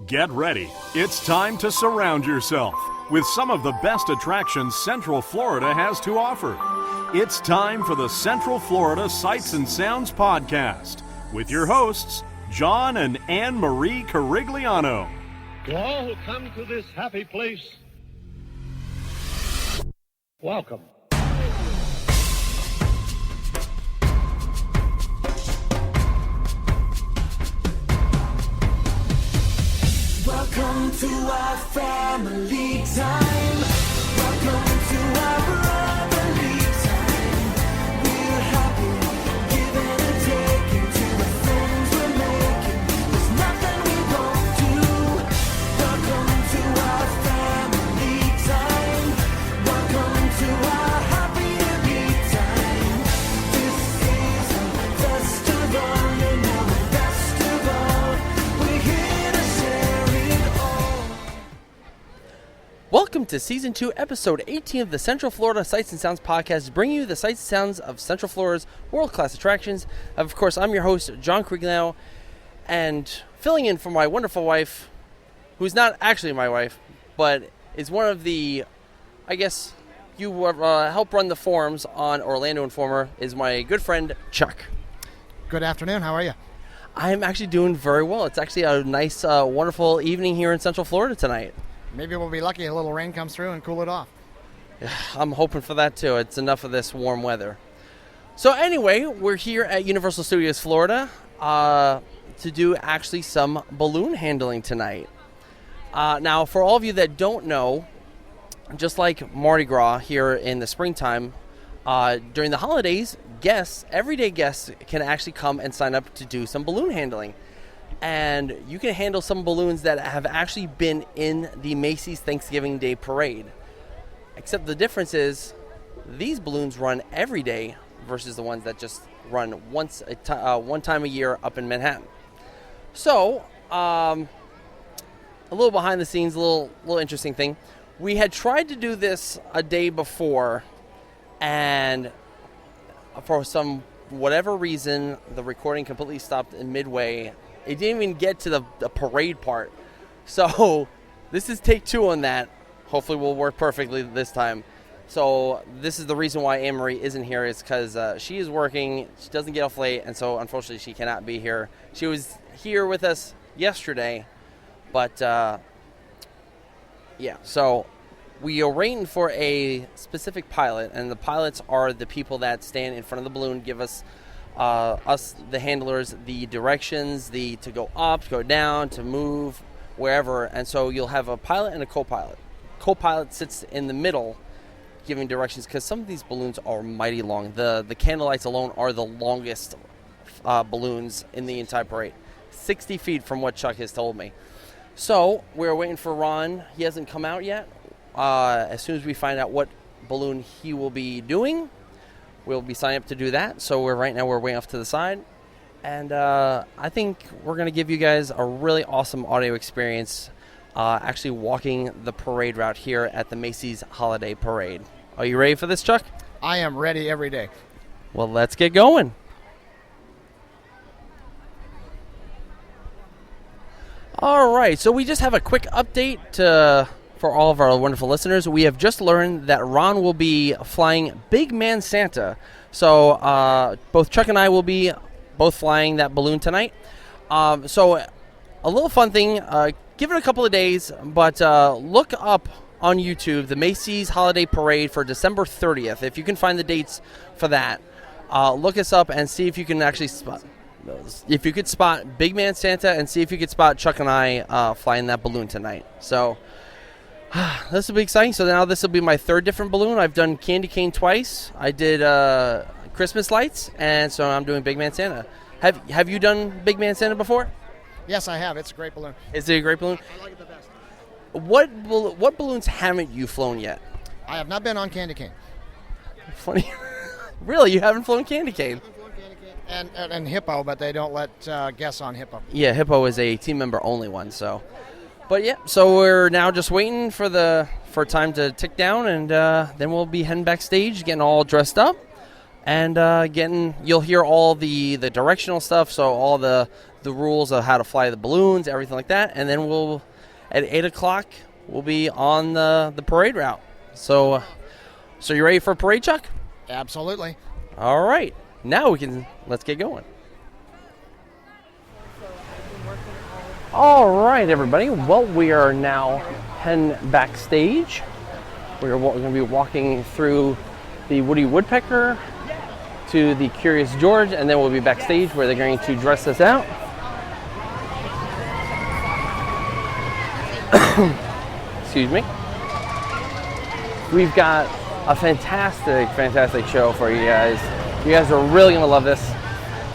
Get ready. It's time to surround yourself with some of the best attractions Central Florida has to offer. It's time for the Central Florida Sights and Sounds Podcast with your hosts, John and Anne Marie Carigliano. To all who come to this happy place, welcome. Welcome to our family time. Welcome to our brotherly time. We're happy, giving and taking to the friends we're making. There's nothing we won't do. Welcome to our family time. Welcome to our happy to be time. This is a festival, you know, the best of all. We're here to share it all. Welcome to Season 2, Episode 18 of the Central Florida Sights and Sounds Podcast, bringing you the sights and sounds of Central Florida's world-class attractions. Of course, I'm your host, John Carigliano, and filling in for my wonderful wife, who's not actually my wife, but is one of the, I guess, you help run the forums on Orlando Informer, is my good friend, Chuck. Good afternoon. How are you? I'm actually doing very well. It's actually a nice, wonderful evening here in Central Florida tonight. Maybe we'll be lucky a little rain comes through and cool it off. I'm hoping for that too. It's enough of this warm weather. So anyway, we're here at Universal Studios Florida to do actually some balloon handling tonight. Now, for all of you that don't know, just like Mardi Gras here in the springtime, during the holidays, everyday guests can actually come and sign up to do some balloon handling. And you can handle some balloons that have actually been in the Macy's Thanksgiving Day Parade. Except the difference is these balloons run every day versus the ones that just run one time a year up in Manhattan. So, a little behind the scenes, a little interesting thing. We had tried to do this a day before, and for some whatever reason, the recording completely stopped in midway. It didn't even get to the parade part. So this is take 2 on that. Hopefully we'll work perfectly this time. So this is the reason why Anne-Marie isn't here, is because she is working. She doesn't get off late, and so unfortunately she cannot be here. She was here with us yesterday, but yeah. So we are waiting for a specific pilot, and the pilots are the people that stand in front of the balloon, give us, the handlers, the directions, to go up, to go down, to move, wherever. And so you'll have a pilot and a co-pilot. Co-pilot sits in the middle giving directions, because some of these balloons are mighty long. The candlelights alone are the longest balloons in the entire parade. 60 feet from what Chuck has told me. So we're waiting for Ron. He hasn't come out yet. As soon as we find out what balloon he will be doing, we'll be signing up to do that. So right now we're way off to the side. And I think we're going to give you guys a really awesome audio experience actually walking the parade route here at the Macy's Holiday Parade. Are you ready for this, Chuck? I am ready every day. Well, let's get going. All right, so we just have a quick update for all of our wonderful listeners. We have just learned that Ron will be flying Big Man Santa. So both Chuck and I will be both flying that balloon tonight. So a little fun thing, give it a couple of days, but look up on YouTube the Macy's Holiday Parade for December 30th. If you can find the dates for that, look us up and see if you can actually spot. If you could spot Big Man Santa, and see if you could spot Chuck and I flying that balloon tonight. So this will be exciting. So now this will be my 3rd different balloon. I've done Candy Cane twice. I did Christmas lights, and so I'm doing Big Man Santa. Have you done Big Man Santa before? Yes, I have. It's a great balloon. Is it a great balloon? I like it the best. What balloons haven't you flown yet? I have not been on Candy Cane. Funny. Really, you haven't flown Candy Cane? I've flown Candy Cane and Hippo, but they don't let guests on Hippo. Yeah, Hippo is a team member only one. So, but yeah, so we're now just waiting for time to tick down, and then we'll be heading backstage, getting all dressed up, and you'll hear all the directional stuff. So all the the rules of how to fly the balloons, everything like that, and then we'll at 8 o'clock we'll be on the parade route. So you ready for a parade, Chuck? Absolutely. All right, now let's get going. All right, everybody. Well, we are now heading backstage. We're going to be walking through the Woody Woodpecker to the Curious George, and then we'll be backstage where they're going to dress us out. Excuse me. We've got a fantastic show for you guys. You guys are really going to love this.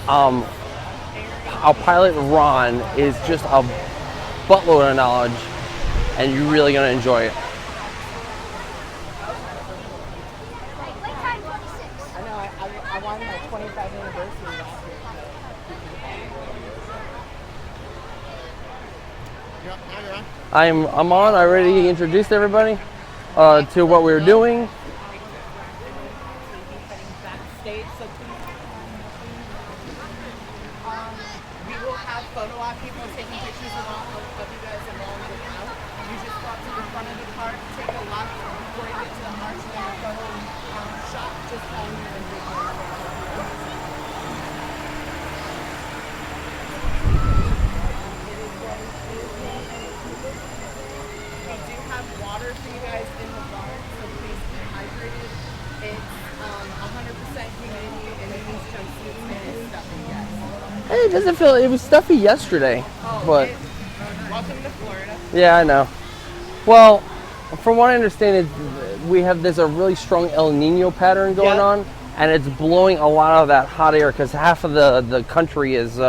Our pilot, Ron, is just a buttload of knowledge, and you're really going to enjoy it. I know, I wanted my 25th anniversary last year. Yep, now you're on. I'm on. I already introduced everybody to what we're doing. Backstage, so please. We will have photo op people taking pictures of you guys along the route. You just walk to the front of the car, take a left before you get to the arch, and a photo shot just on your individual. We do have water for you guys in the bar, so please keep hydrated. It's 100% humidity, and it is jumpsuits and it's stuffy, yes. Hey, it doesn't feel. It was stuffy yesterday, but Welcome to Florida. yeah, I know. Well, from what I understand, there's a really strong El Nino pattern going Yeah. on, and it's blowing a lot of that hot air because half of the country is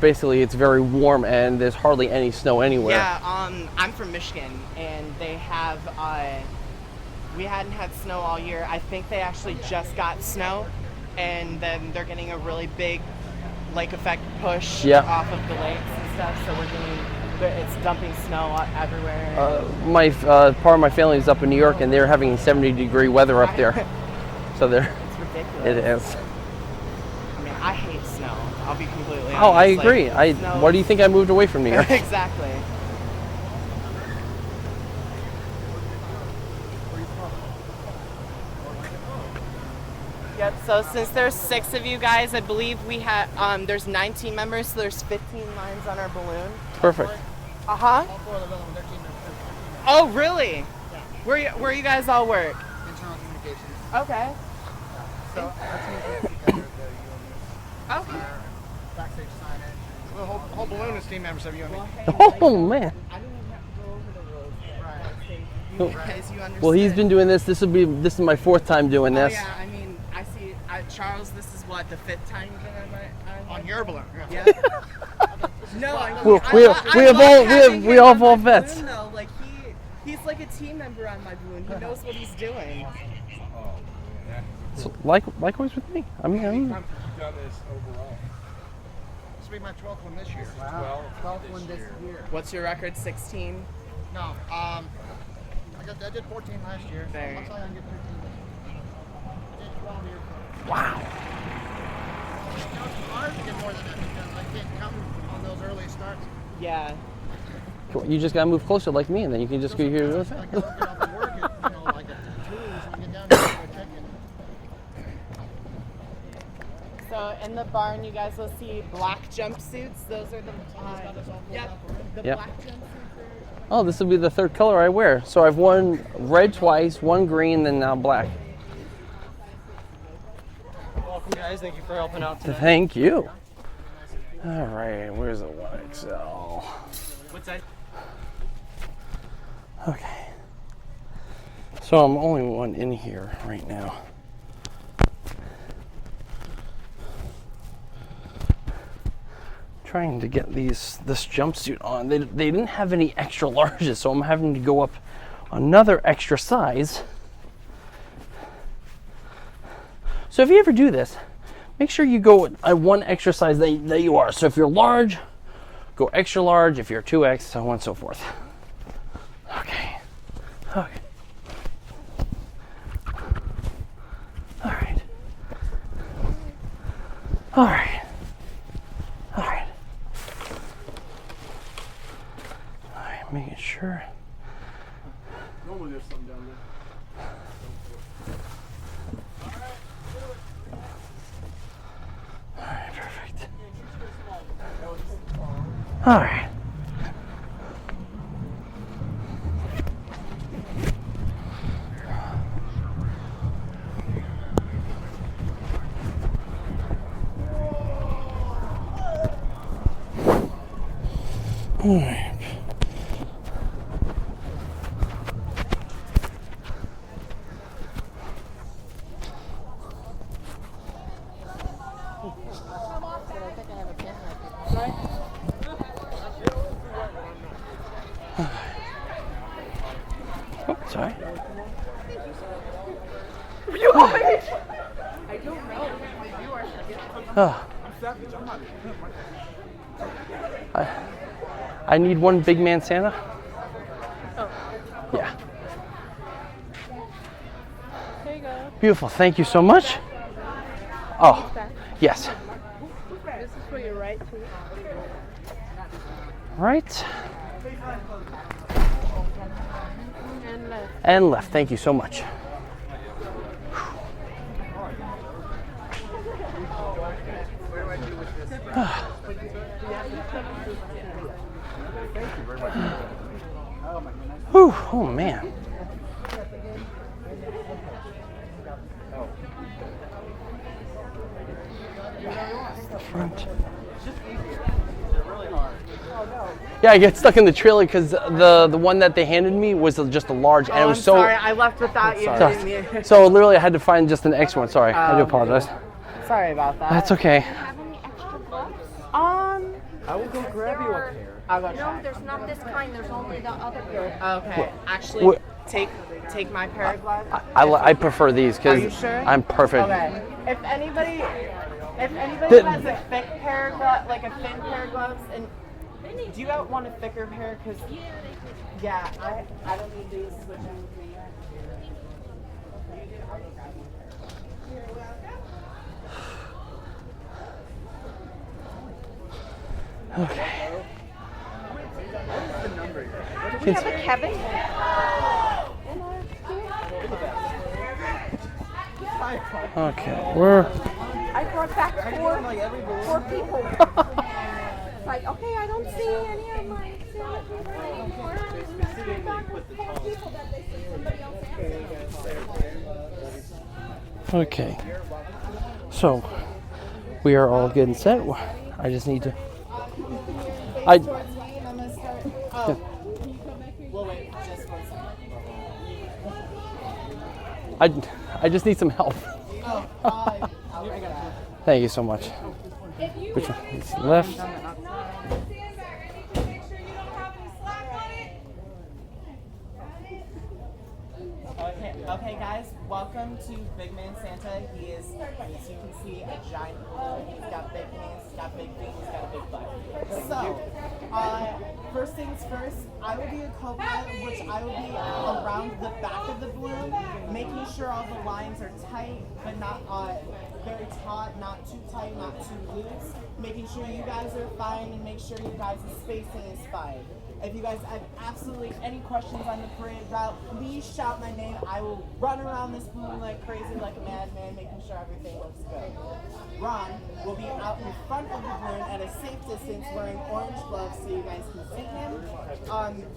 basically it's very warm and there's hardly any snow anywhere. Yeah, I'm from Michigan, and they have, we hadn't had snow all year. I think they actually just got snow, and then they're getting a really big lake effect push Yeah. off of the lakes and stuff, so it's dumping snow everywhere. My part of my family is up in New York, and they're having 70-degree weather up there. So It's ridiculous. it is. I mean, I hate snow. I'll be completely honest. Oh, I Like, agree. snow Why do you think I moved away from New York? Exactly. Yep, so since there's 6 of you guys, I believe we have, there's 19 members, so there's 15 lines on our balloon. Perfect. Uh-huh. Oh, really? Where you guys all work? Internal communications. Okay. So our team is together, Okay. backstage signage. The whole balloon is team members of UME. Oh man. I didn't even have to go over the rules. Right. Because you understand. Well, he's been doing this. This is my 4th time doing Oh, this. yeah, I mean, I see, Charles, this is what, the 5th time you've been on On your balloon. Yeah. No, I mean, We all fall vets. Balloon, though. Like, he's like a team member on my balloon. He knows what he's doing. So, likewise with me. I mean, This will be my 12th one this year. Wow. 12th one this year. What's your record, 16? No, I did 14 last year. So There. looks like I can get 13 this year. I did 12 years. wow. It's hard to get more than that because I can't come on those early starts. Yeah. Cool. You just gotta move closer like me, and then you can just go here really Like fast. I don't get off of work at, like at 2, so I get down here and go check in. So in the barn, you guys will see black jumpsuits. Those are the the Yep. black jumpsuits. Oh, this will be the 3rd color I wear. So I've worn red twice, one green, then now black. Welcome, guys. Thank you for helping out today. Thank you. All right, where's the 1XL? What's that? Okay. So I'm only one in here right now. Trying to get this jumpsuit on. They didn't have any extra larges, so I'm having to go up another extra size. So if you ever do this, make sure you go at one extra size that you are. So if you're large, go extra large. If you're 2X, so on and so forth. Okay. Okay. All right. All right. All right. making sure. Normally there's some down there. All right, perfect. All right. All right. Oh, sorry. Oh. I need one big man Santa. Oh. Yeah. There you go. Beautiful. Thank you so much. Oh, yes. This is for your right too. Right And left. and left. Thank you so much. Whew, oh man. Front. Yeah, I get stuck in the trailer because the one that they handed me was just a large, and it was I'm so. sorry, I left without you. Sorry. So literally, I had to find just an extra one. Sorry, I do apologize. Sorry about that. That's okay. Have any extra gloves? I will go grab you a pair. I'll go No, try. there's not this kind. There's only the other pair. Okay. Actually, What- take my pair of gloves. I prefer these Are you because sure? I'm perfect. Okay. If anybody The- has a thick pair of gloves, like a thin pair of gloves, and do you want a thicker pair? Cause yeah, I don't need these switching with me. Okay. Do we have a Kevin? Okay. We're. I brought back four people. Like, okay, I don't see any of my Santa people anymore. And I came back with 4 people that they said somebody else answered. Okay. So we are all getting set. I just need to. I. I just need some help. Thank you so much. Which one? It's left. Okay, guys, welcome to Big Man Santa. He is, as you can see, a giant balloon. He's got big hands, he's got big feet, he's got a big butt. So, first things first, I will be a co-pilot, which I will be around the back of the balloon, making sure all the lines are tight, but not very taut, not too tight, not too loose. Making sure you guys are fine and make sure you guys' spacing is fine. If you guys have absolutely any questions on the parade route, please shout my name. I will run around this balloon like crazy, like a madman, making sure everything looks good. Ron will be out in front of the balloon at a safe distance wearing orange gloves so you guys can see him.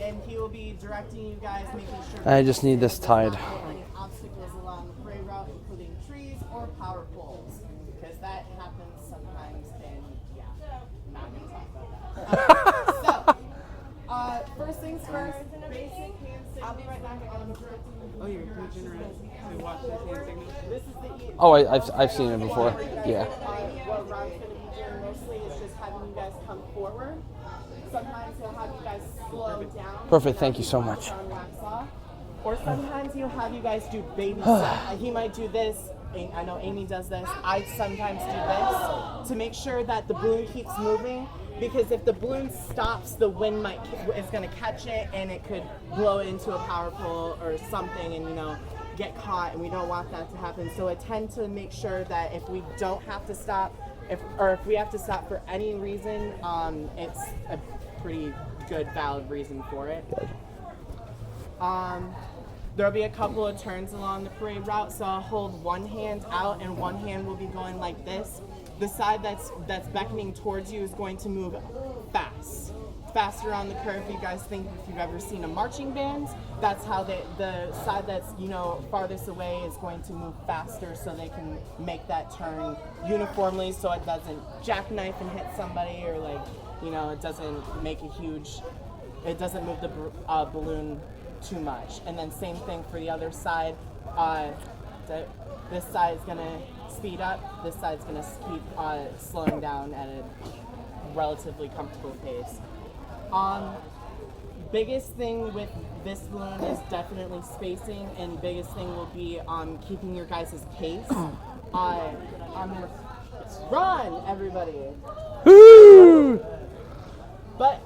And he will be directing you guys, making sure I just need this tied. any obstacles along the parade route, including trees or power poles, because that happens sometimes, and yeah, not gonna talk about that. So, first things first, basic hand signals. I'll be right back. Oh, you're generous to watch the hand signals? This is the Oh, I've seen it before. Yeah. what Ron's going to be doing mostly is just having you guys come forward. Sometimes he'll have you guys slow down. Perfect. Thank you so much. On wax off. Or sometimes he'll have you guys do baby steps. He might do this. I know Amy does this. I sometimes do this to make sure that the balloon keeps moving. Because if the balloon stops, the wind is going to catch it and it could blow into a power pole or something and, get caught, and we don't want that to happen. So I tend to make sure that if we don't have to stop, if we have to stop for any reason, it's a pretty good, valid reason for it. There'll be a couple of turns along the parade route, so I'll hold one hand out and one hand will be going like this. The side that's beckoning towards you is going to move faster on the curve. You guys think if you've ever seen a marching band, that's how the side that's farthest away is going to move faster, so they can make that turn uniformly, so it doesn't jackknife and hit somebody, or it doesn't make it doesn't move the balloon too much. And then same thing for the other side. This side is gonna speed up. This side's gonna keep slowing down at a relatively comfortable pace. Biggest thing with this balloon is definitely spacing, and biggest thing will be keeping your guys' pace. Run, everybody! Woo! But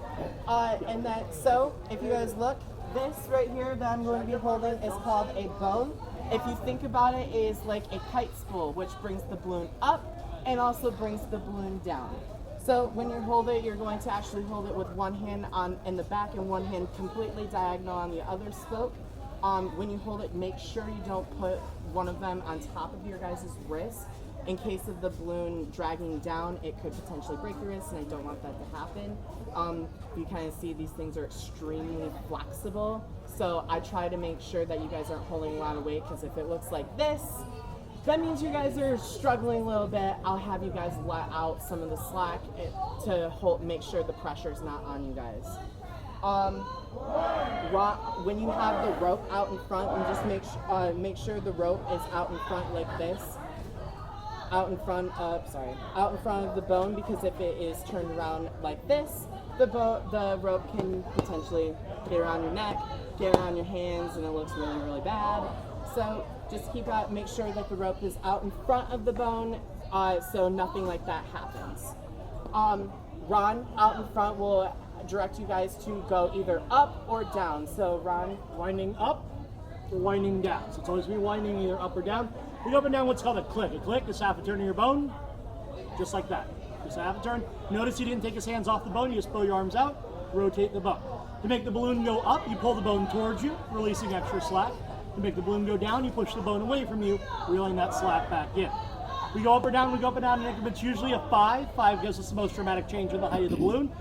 so if you guys look, this right here that I'm going to be holding is called a bone. If you think about it, is like a kite spool, which brings the balloon up and also brings the balloon down. So when you hold it, you're going to actually hold it with one hand in the back and one hand completely diagonal on the other spoke. When you hold it, make sure you don't put one of them on top of your guys' wrist. In case of the balloon dragging down, it could potentially break your wrist, and I don't want that to happen. You kind of see these things are extremely flexible, so I try to make sure that you guys aren't holding a lot of weight, because if it looks like this, that means you guys are struggling a little bit. I'll have you guys let out some of the slack to make sure the pressure's not on you guys. When you have the rope out in front, and just make sure the rope is out in front like this. Out in front of the bone, because if it is turned around like this, the rope can potentially get around your neck, get around your hands, and it looks really, really bad. So just make sure that the rope is out in front of the bone, so nothing like that happens. Ron, out in front, will direct you guys to go either up or down. So Ron, Winding up or winding down. So it's always be winding either up or down. We go up and down what's called a click. A click is half a turn of your bone, just like that. Just half a turn. Notice you didn't take his hands off the bone. You just pull your arms out, rotate the bone. To make the balloon go up, you pull the bone towards you, releasing extra slack. To make the balloon go down, you push the bone away from you, reeling that slack back in. We go up or down, in increments, usually a 5. 5 gives us the most dramatic change in the height of the balloon.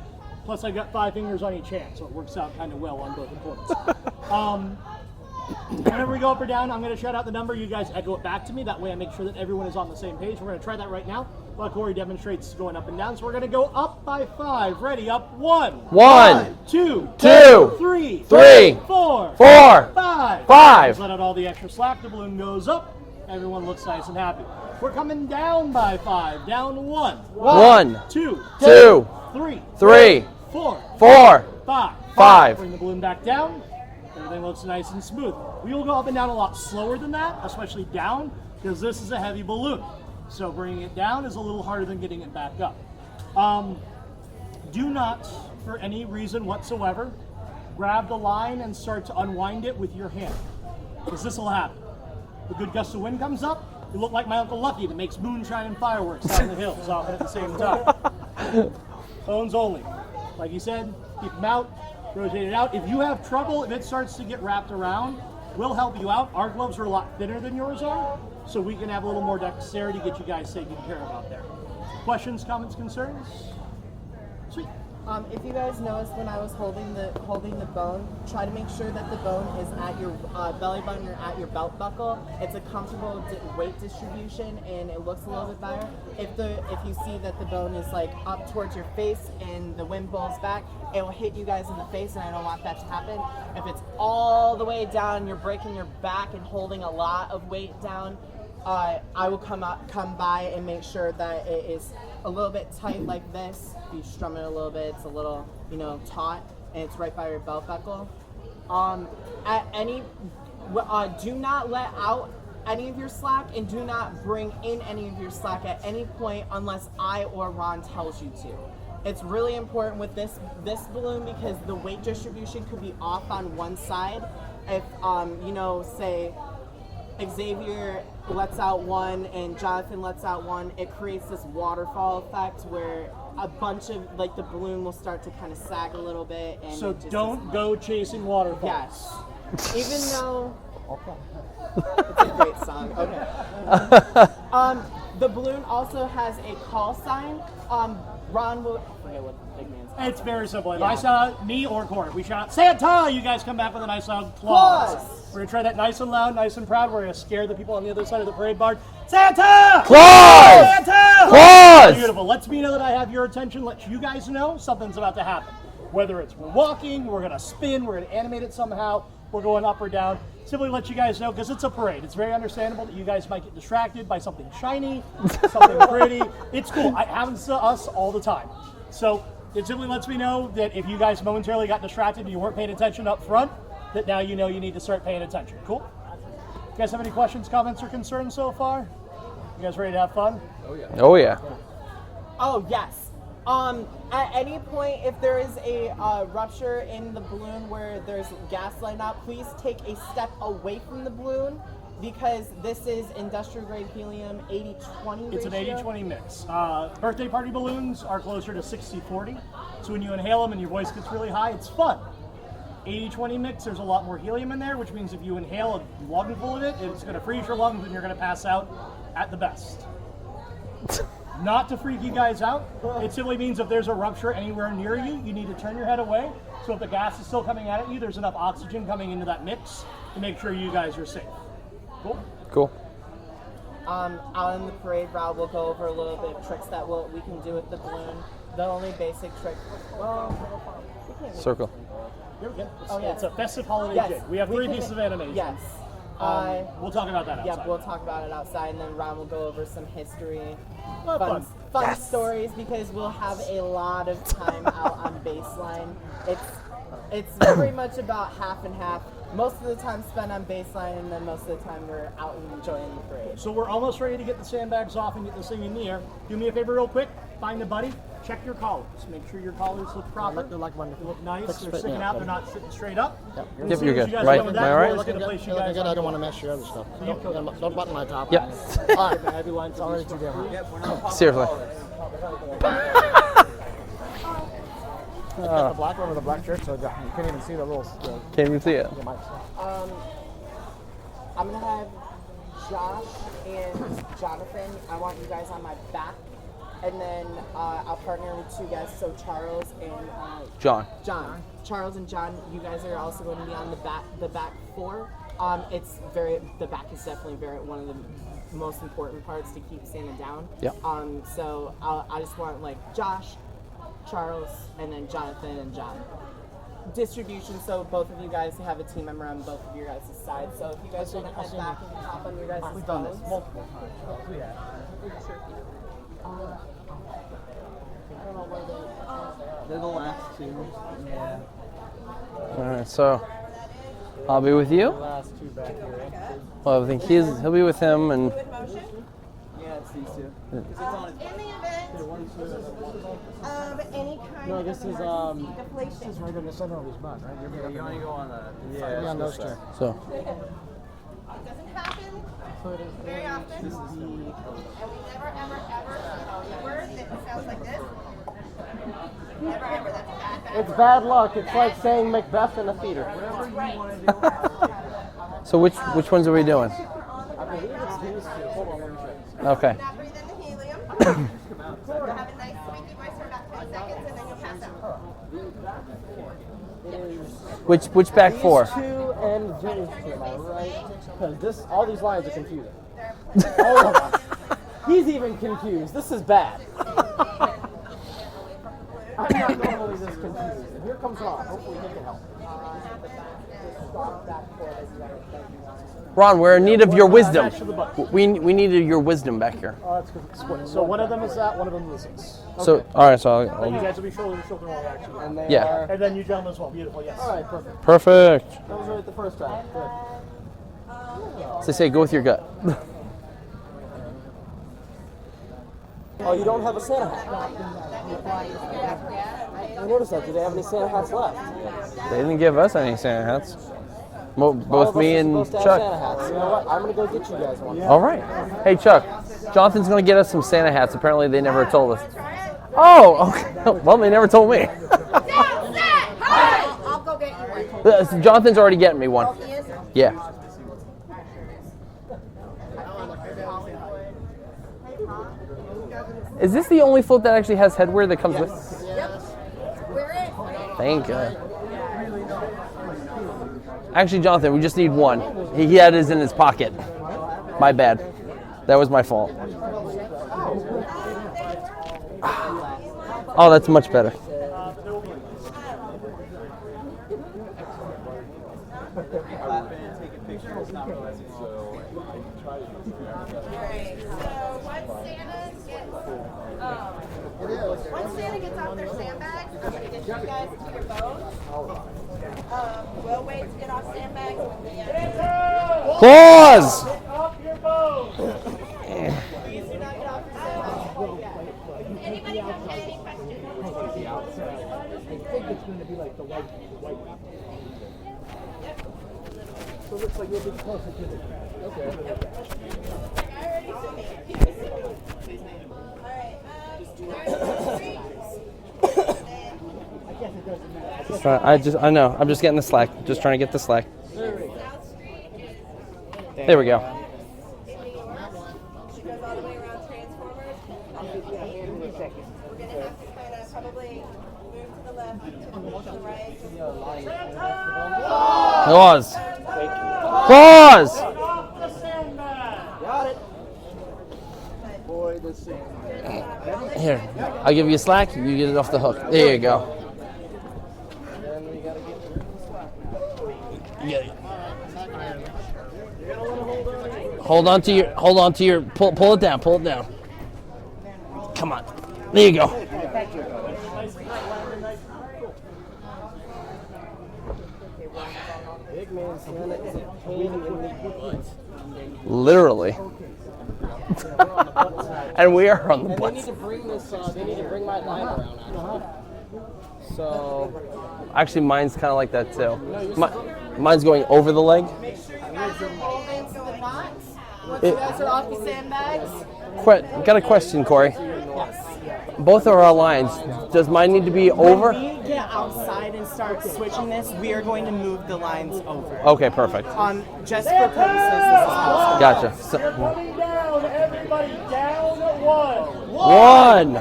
Plus, I've got 5 fingers on each hand, so it works out kind of well on both importance. Whenever we go up or down, I'm going to shout out the number. You guys echo it back to me. That way I make sure that everyone is on the same page. We're going to try that right now while Corey demonstrates going up and down. So we're going to go up by 5. Ready? Up 1. 1, 2, 3, 4, 5. 5. Just let out all the extra slack. The balloon goes up. Everyone looks nice and happy. We're coming down by 5. Down 1. 1, 2, 3, 4, 5. Bring the balloon back down. Everything looks nice and smooth. We will go up and down a lot slower than that, especially down, because this is a heavy balloon. So bringing it down is a little harder than getting it back up. Do not, for any reason whatsoever, grab the line and start to unwind it with your hand, because this will happen. A good gust of wind comes up, you look like my Uncle Lucky that makes moonshine and fireworks out in the hills often at the same time. Bones only. Like you said, keep them out. Rotate it out. If you have trouble, if it starts to get wrapped around, we'll help you out. Our gloves are a lot thinner than yours are, so we can have a little more dexterity, get you guys taken care of out there. Questions, comments, concerns? Sweet. If you guys noticed when I was holding the bone, try to make sure that the bone is at your belly button or at your belt buckle. It's a comfortable weight distribution and it looks a little bit better. If you see that the bone is like up towards your face and the wind blows back, it will hit you guys in the face, and I don't want that to happen. If it's all the way down and you're breaking your back and holding a lot of weight down, I will come by and make sure that it is a little bit tight like this. If you strum it a little bit, it's a little, taut, and it's right by your belt buckle. Do not let out any of your slack, and do not bring in any of your slack at any point unless I or Ron tells you to. It's really important with this balloon because the weight distribution could be off on one side. If say Xavier lets out one and Jonathan lets out one, it creates this waterfall effect where a bunch of like the balloon will start to kind of sag a little bit, and So it just don't go chasing waterfalls. Yes. Even though it's a great song. Okay. The balloon also has a call sign. Ron will. I forget what the big man's. It's very simple. If Yeah. I saw me or Corey, if we shout Santa, you guys come back with a nice loud claws. Claws. We're gonna try that nice and loud, nice and proud. We're gonna scare the people on the other side of the parade barn. Santa! Claws! Santa! Claws! Beautiful. Lets me know that I have your attention. Let you guys know something's about to happen. Whether it's we're walking, we're gonna spin, we're gonna animate it somehow, we're going up or down. Simply let you guys know because it's a parade. It's very understandable that you guys might get distracted by something shiny, something pretty. It's cool. It happens to us all the time. So it simply lets me know that if you guys momentarily got distracted and you weren't paying attention up front, that now you know you need to start paying attention. Cool? You guys have any questions, comments, or concerns so far? You guys ready to have fun? Oh yeah. Oh yes. At any point, if there is a rupture in the balloon where there's gas letting out, please take a step away from the balloon because this is industrial grade helium 80-20 It's an ratio. 80-20 mix. Birthday party balloons are closer to 60-40. So when you inhale them and your voice gets really high, it's fun. 80-20 mix, there's a lot more helium in there, which means if you inhale a lungful of it, it's going to freeze your lungs and you're going to pass out at the best. Not to freak you guys out, it simply means if there's a rupture anywhere near you, you need to turn your head away. So if the gas is still coming at you, there's enough oxygen coming into that mix to make sure you guys are safe. Cool? Cool. Out in the parade route, we'll go over a little bit of tricks that we can do with the balloon. The only basic trick, we can't make Circle. Here we go. Oh, yeah. It's a festive holiday Yes, jig. We have 3 can pieces of make- animation. Yes. We'll talk about that outside. Yeah, we'll talk about it outside, and then Ron will go over some history, Well, fun stories, because we'll have a lot of time out on baseline. It's very much about half and half. Most of the time spent on baseline, and then most of the time we're out and enjoying the parade. So we're almost ready to get the sandbags off and get this thing in the air. Do me a favor real quick. Find a buddy. Check your collars. Make sure your collars look proper. They're like wonderful. They look nice. Looks They're fit, sticking yeah, out. They're not sitting straight up. Yep, And Yep, as soon you're as good. you guys Right. come with Am I that, right? we're looking to place you You're looking guys good. on I don't the want to board. mess your other stuff. Yep. Don't button my top. Yep. All right. Everyone, It's already too different. Seriously. I got the black one with the black shirt, so you can't even see the little. Can't even see it. I'm gonna have Josh and Jonathan. I want you guys on my back, and then I'll partner with 2 guys. So Charles and John. John. Charles and John, you guys are also going to be on the back 4. The back is definitely one of the most important parts to keep Santa down. Yep. So I just want like Josh, Charles, and then Jonathan and John. Distribution, so both of you guys have a team member on both of your guys' sides. So if you guys want to head back and hop on your guys' phones. We've done this multiple times. They're the last 2. Yeah. All right. So I'll be with you. Last 2 back here. Well, I think he'll be with him, and Yeah, it's these 2. In the event of any kind No, this is deflation. this is right in the center of his butt, right? You're You want to go on the. yeah, on those 2. so It doesn't happen very often. And we never, ever, ever use a word that sounds like this. Never, ever. That's bad. It's bad luck. It's like saying Macbeth in a theater. so which ones are we doing? I believe it's these 2. Hold on, let me check. Okay. Now breathe in the helium. You'll have a nice squeaky voice for about 10 seconds and then you'll pass out. Which back 4? 2 and Jenny's 2, am I right? Because all these lines are confusing. All of them. He's even confused. This is bad. I'm not normally this confused. And here comes Ron. Hopefully he can help. Ron, we're in need of your wisdom. We needed your wisdom back here. That's because it's split. So one of them is that, one of them is this. So all right. So Then you guys will be shoulder to shoulder while we actually. And they Yeah. are. And then you gentlemen as well. Beautiful, yes. All right, perfect. perfect. That was right the first time. Good. So they say go with your gut. Oh, you don't have a Santa hat? I noticed that. Do they have any Santa hats left? They didn't give us any Santa hats. All Both of us me are and supposed to have Santa Chuck. hats. You know what? I'm gonna go get you guys one. All right. Hey Chuck, Jonathan's gonna get us some Santa hats. Apparently they never told us. Oh, okay. Well, they never told me. I'll go get you one. Jonathan's already getting me one. He is? Yeah. Is this the only float that actually has headwear that comes with? We're in. Thank God. Actually, Jonathan, we just need one. He had his in his pocket. My bad. That was my fault. Oh, that's much better. Once Santa gets off their sandbags, I'm going to get you guys to your boats. We'll wait to get off sandbags when we Claws! Off your boat! Please do not get off your sandbags yet. Anybody have any questions? I think it's going to be like the white. So it looks like you'll be closer to the track. Okay. I know. I'm just getting the slack. Just trying to get the slack. There we go. She goes all the way around Transformers. We're going to have to kind of probably move to the left, to the right. Claws. Claws. Off the sandbag! Got it. Boy, the sandbag. Here, I'll give you a slack. You get it off the hook. There you go. Hold on to your. Pull it down. Pull it down. Come on. There you go. Literally. And we are on the And they bus. need to bring this. They need to bring my line around. Actually. So. Actually, mine's kind of like that too. Mine's going over the leg. Make sure you guys are holding to the knots. Once you guys are off the sandbags. Got a question, Corey. Both of our lines. Does mine need to be over? When we get outside and start switching this, we are going to move the lines over. Okay, perfect. Just for purposes, this is possible. Gotcha. Coming down, everybody down one. One,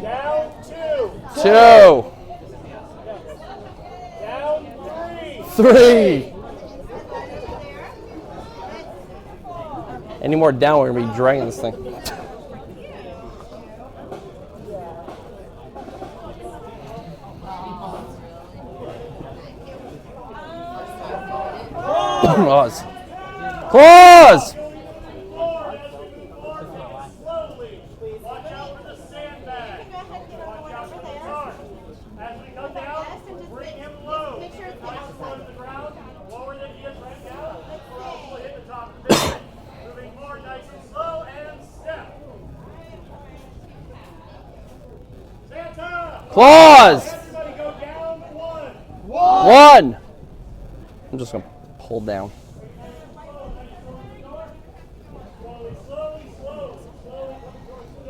Down two. two, Down three. Any more down, we're gonna be dragging this thing. Claws. Claws! slowly. Watch out for the sandbag. Watch out for the car. As we come down, bring him low. Nice low to the ground. Lower than he is right now. Or else we'll hit the top of the building. Moving forward nice and slow and step. Santa! Claws! Everybody go down one. One! I'm just gonna pull down. Slowly.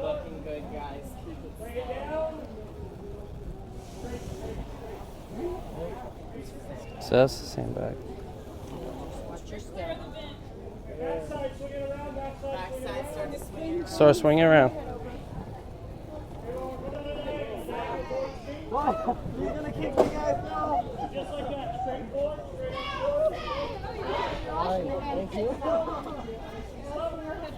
Looking good, guys. Bring it down. So that's the sandbag. Backside swinging around. Backside, start to swing. Start swinging around. You're gonna kick me guys now. Just like that. Straight forward. Thank you.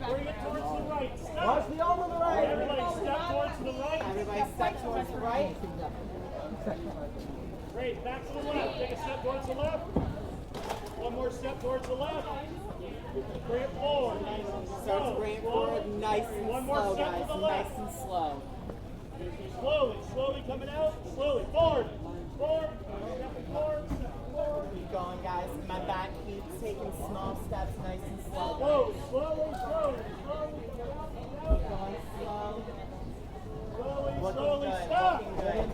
Bring it towards the right. Stop. Watch the arm on the right. Everybody step towards the right. Everybody step towards the right. Great. Back to the left. Take a step towards the left. One more step towards the left. Bring it forward. Nice and slow. Start to bring it forward, nice and One more slow, step guys. to the Nice left. and slow. Slowly coming out. Slowly. Forward. Stepping forward. Keep going, guys. My back keeps taking small steps, nice and slow. Slowly. Going slow. Slowly. Looking good. Stop. Looking good.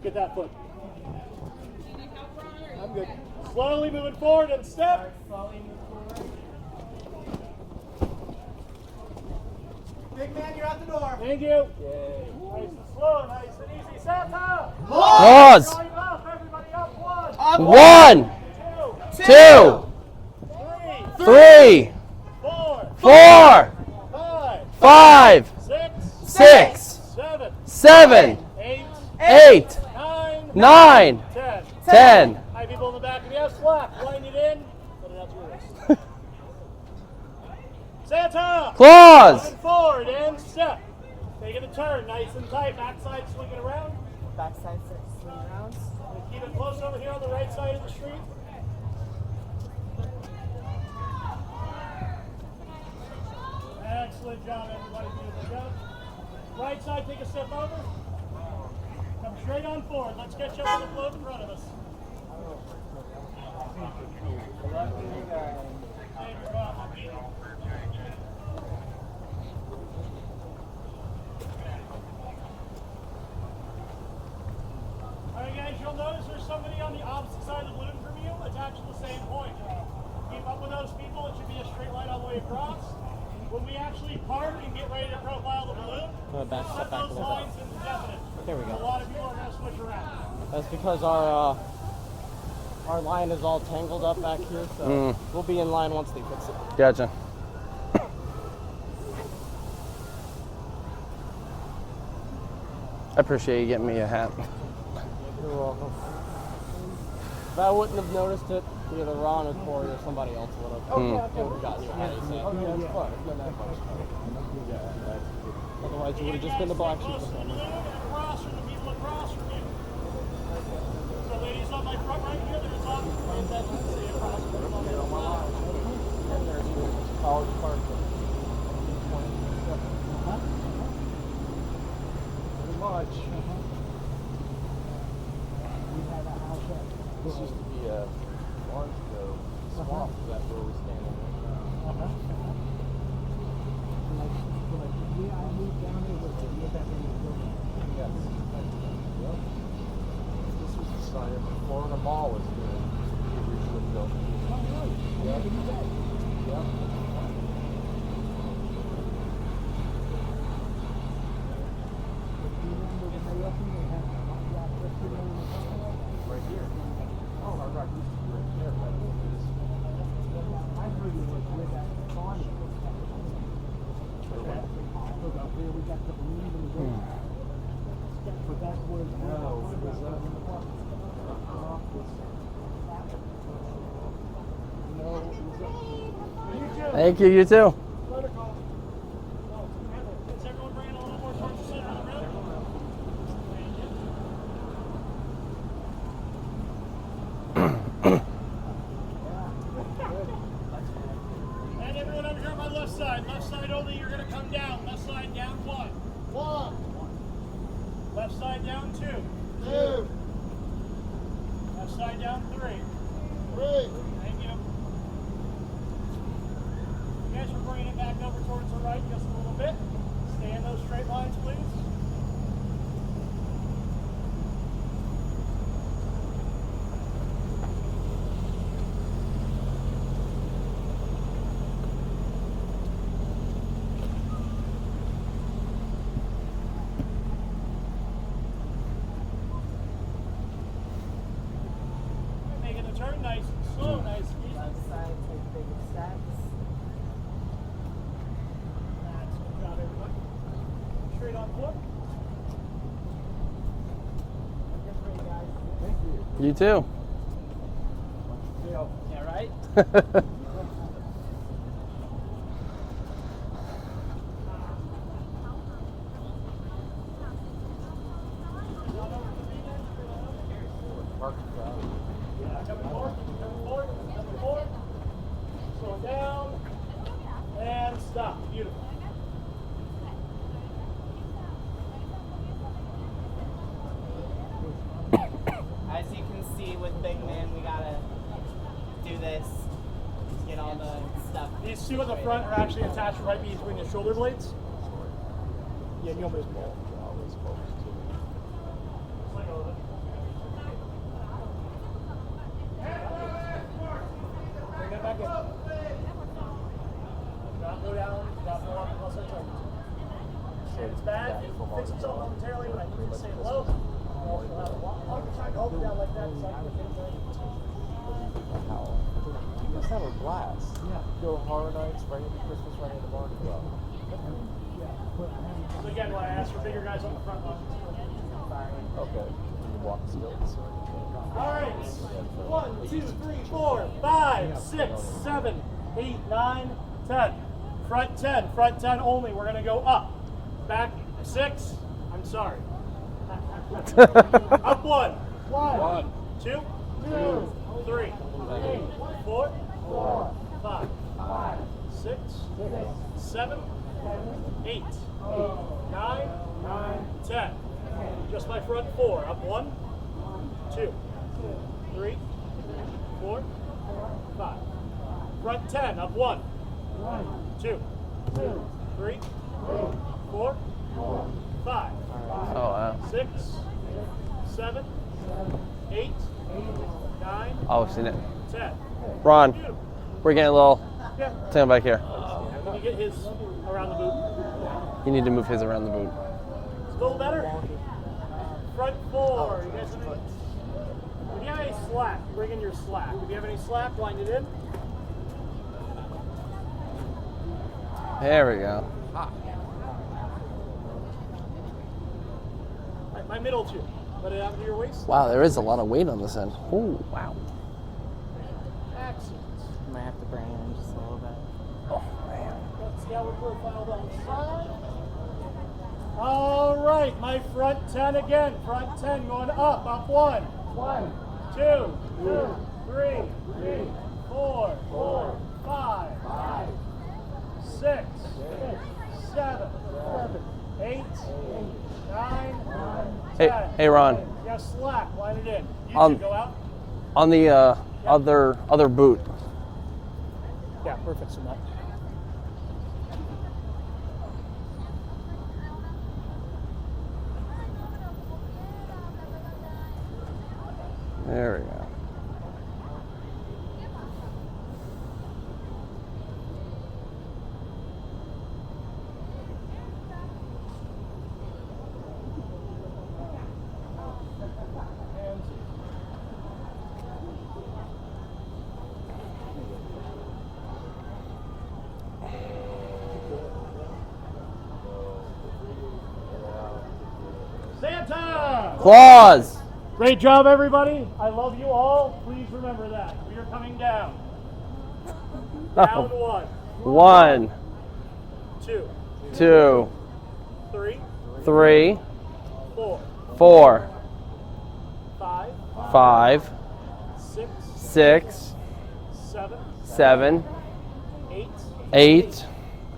Get that foot. I'm good. Slowly moving forward and step. Slowly move forward. Big man, you're out the door. Thank you. Yay. Nice and slow, nice and easy. Santa. Pause. Going up, everybody up. One, two, three, four, five, six, seven, eight, nine, 10. Hi, people in the back of the S flap. Line it in. Put it out to your wrist. Santa. Claus. Moving forward and step. Taking a turn, nice and tight. Backside swinging around. Backside swing around. And keep it close over here on the right side of the street. Excellent job, everybody. Beautiful job. Right side, take a step over. Come straight on forward. Let's get you up on the float in front of us. Alright guys, you'll notice there's somebody on the opposite side of the balloon from you attached to the same point. Keep up with those people. It should be a straight line all the way across. When we actually park and get ready to profile the balloon, set those lines indefinite. There we go. A lot of people are going to switch around. That's because our line is all tangled up back here, so we'll be in line once they fix it. Gotcha. I appreciate you getting me a hat. You're welcome. If I wouldn't have noticed it, either Ron or Corey or somebody else would have. They would have gotten you a hat. It's fun. It's not that much fun. Otherwise, you would have just been the black sheep. Close to the balloon and across from the people across from you. So ladies on my front right here, there's on and then you can see across from the And there's your college park. Pretty much. This used to be a orange grove swamp. That's where we're standing right now. Yes. Yep. This was the site of Florida Mall was here. It originally built. Yep. Yep. Right here. Oh, our rock used to be right there, but it is. I heard it was where that pond was. Where we got the balloon and the but that was no, it was Thank you, you too. Is everyone bringing a little more towards the center of the room? And everyone over here on my left side. Left side only, you're going to come down. Left side down, one. Left side down, two. Left side down, three. Thank you. You guys are bringing it back over towards the right just a little bit. Stay in those straight lines, please. Making the turn nice and slow, nice and easy. Left side, take bigger steps. That's good job, everybody. Straight on foot. You too. Yeah, right? Coming forward. Slow down. And stop. Beautiful. As you can see with Big Man, we gotta do this to get all the stuff. These two at the front are actually attached right between the shoulder blades. Yeah, you'll miss ball. Bring that back in. Drop, go down, drop, go up, plus I turn. Let's have a blast. Yeah. Go Horror Nights, right into Christmas, right into Mardi Gras. So again, when I ask for bigger guys on the front line. Okay. Can you walk stilts? All right. 1, 2, 3, 4, 5, 6, 7, 8, 9, 10. Front 10. Front 10 only. We're going to go up. Back 6. I'm sorry. Up 1. 1, 2, 3, 4, 5, 6, 7, 8, 9, 10. Just my front 4. Up 1, 2, 3, 4, 5. Front 10. Up 1, 2, 3, 4, 5. Oh, wow. 6, 7, 8, 9, Oh, seen it. 10. Ron, Beautiful. we're getting a little. Yeah. Take him back here. Can you get his around the boot? You need to move his around the boot. Still better? Front 4. You guys have any? If you have any slack, bring in your slack. If you have any slack, wind it in. There we go. My middle 2. Let it out to your waist. Wow, there is a lot of weight on this end. Oh, wow. Excellent. Might have to bring it in just a little bit. Oh, man. Got scouter profile down the side. All right, my front 10 again. Front 10 going up. Up 1. 2, 3, 4, 5, 6, 7, 8, 9, 10. Hey, Ron. Yeah, slack. Line it in. You Um, two go out. On the other boot. Yeah, perfect. So that. There we go. Santa! Claws! Great job, everybody. I love you all. Please remember that. We are coming down. Down 1, 1, 2, 2, 3, 3, 4, 4, 5, 5, 6, 6, 7, 7, 8, 8,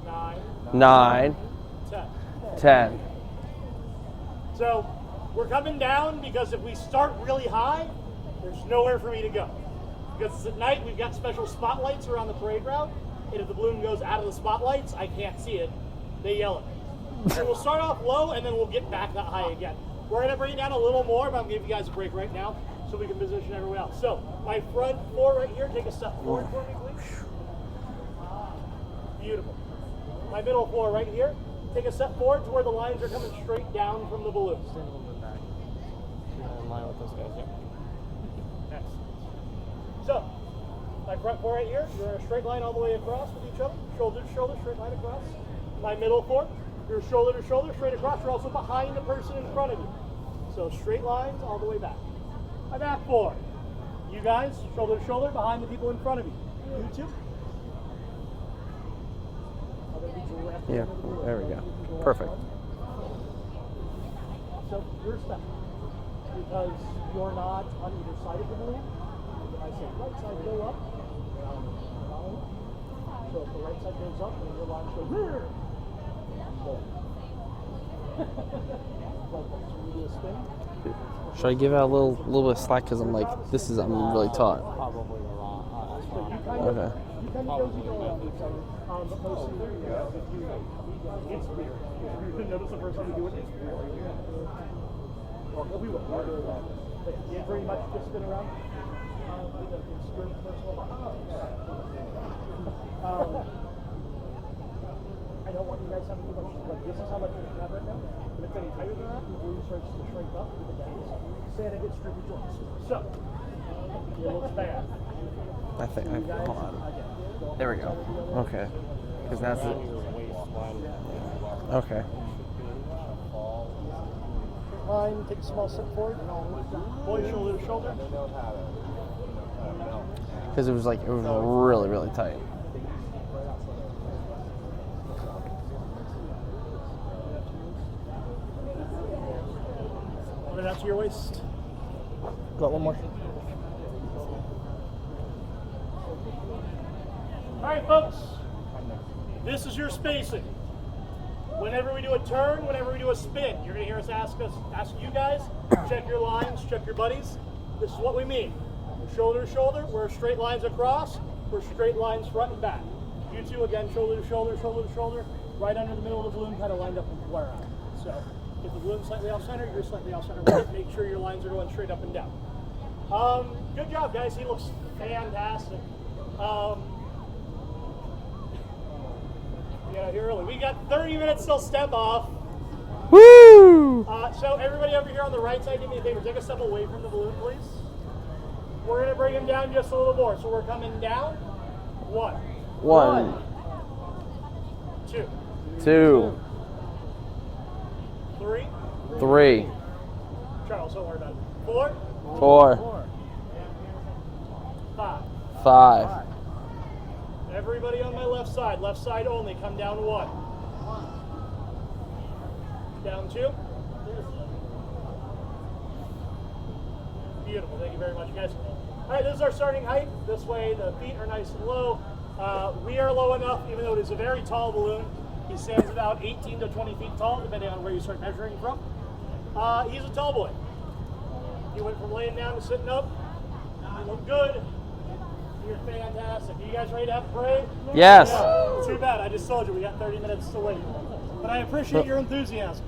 9, 9, 10. 10. So we're coming down because if we start really high, there's nowhere for me to go. Because at night we've got special spotlights around the parade route, and if the balloon goes out of the spotlights, I can't see it. They yell at me. So we'll start off low and then we'll get back that high again. We're gonna bring it down a little more, but I'm gonna give you guys a break right now so we can position everyone else. So my front 4 right here, take a step forward for me, please. Beautiful. My middle 4 right here, take a step forward to where the lines are coming straight down from the balloon. Stand a little bit back. In line with those guys, yeah. So, my front 4 right here, you're in a straight line all the way across with each other, shoulder to shoulder, straight line across. My middle 4, you're shoulder to shoulder, straight across. You're also behind the person in front of you. So straight lines all the way back. My back 4, you guys, shoulder to shoulder, behind the people in front of you. You two. Yeah, there we go. Perfect. So you're stuck because you're not on either side of the balloon. When I say right side go up, so if the right side goes up, then your lines go here. So you do a spin. Should I give out a little bit of slack because I'm really taut? Probably a lot. So you kind of Okay. goes either way on each other. But mostly it's weird. You notice the first time you do it, it's weird. Well, we will. But you pretty much just spin around. I don't want you guys having too much, like this is how much you have right now. But if it's any tighter than that, the balloon starts to shrink up with the dance. Santa gets tricky joints. So, it looks bad. I think. Hold on. There we go. Okay. Because that's it. Okay. Line, take a small step forward. Pull your shoulder to shoulder. Because it was really, really tight. Put it out to your waist. Got one more. All right, folks. This is your spacing. Whenever we do a turn, whenever we do a spin, you're going to hear us ask you guys, check your lines, check your buddies. This is what we mean. Shoulder to shoulder, we're straight lines across, we're straight lines front and back. You two, again, shoulder to shoulder, shoulder to shoulder, right under the middle of the balloon, kind of lined up with where I'm. So if the balloon's slightly off center, you're slightly off center. Make sure your lines are going straight up and down. Good job, guys. He looks fantastic. Yeah, here early. We got 30 minutes till step off. Woo! So everybody over here on the right side, do me a favor. Take a step away from the balloon, please. We're going to bring him down just a little more. So we're coming down. 1. 1. 2. 2. 3. 3. Charles, don't worry about it. 4. 4. 5. 5. Everybody on my left side only, come down 1. Down 2. Beautiful, thank you very much, guys. All right, this is our starting height. This way the feet are nice and low. We are low enough, even though it is a very tall balloon. He stands about 18 to 20 feet tall, depending on where you start measuring from. He's a tall boy. He went from laying down to sitting up. You look good. You're fantastic. Are you guys ready to have a parade? Yes. Yeah. Too bad. I just told you we got 30 minutes to wait. But I appreciate your enthusiasm.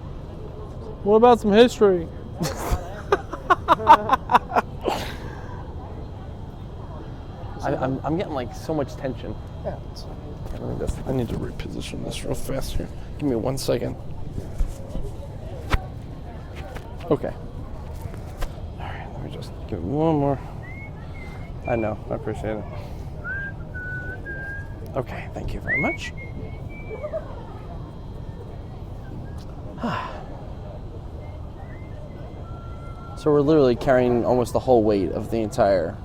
What about some history? I'm getting like so much tension. Yeah. I need to reposition this real fast here. Give me 1 second. Okay. All right, let me just give it one more. I know, I appreciate it. Okay, thank you very much. So we're literally carrying almost the whole weight of the entire.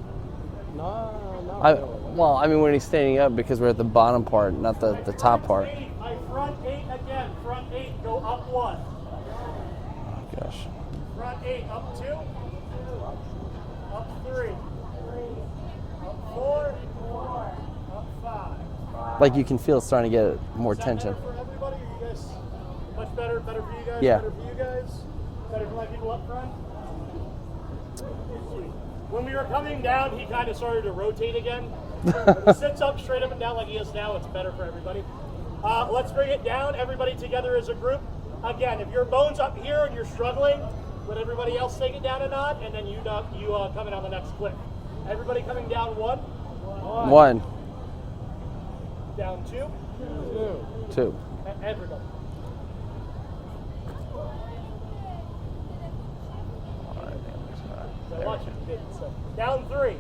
Well, I mean when he's standing up because we're at the bottom part, not the top part. Front 8 again. Front 8, go up 1. Oh gosh. Front 8, up 2. Up 3. Up 4. Up 5. Like you can feel it's starting to get more Is that tension. better for everybody? Are you guys much better? Better for you guys? Yeah. Better for you guys? Better for my people up front? When we were coming down, he kind of started to rotate again. When he sits up straight up and down like he is now, it's better for everybody. Let's bring it down, everybody together as a group. Again, if your bone's up here and you're struggling, let everybody else take it down a knot, and then you come in on the next click. Everybody coming down 1. 1. Down 2. 2. Everybody. So watch it. So down 3.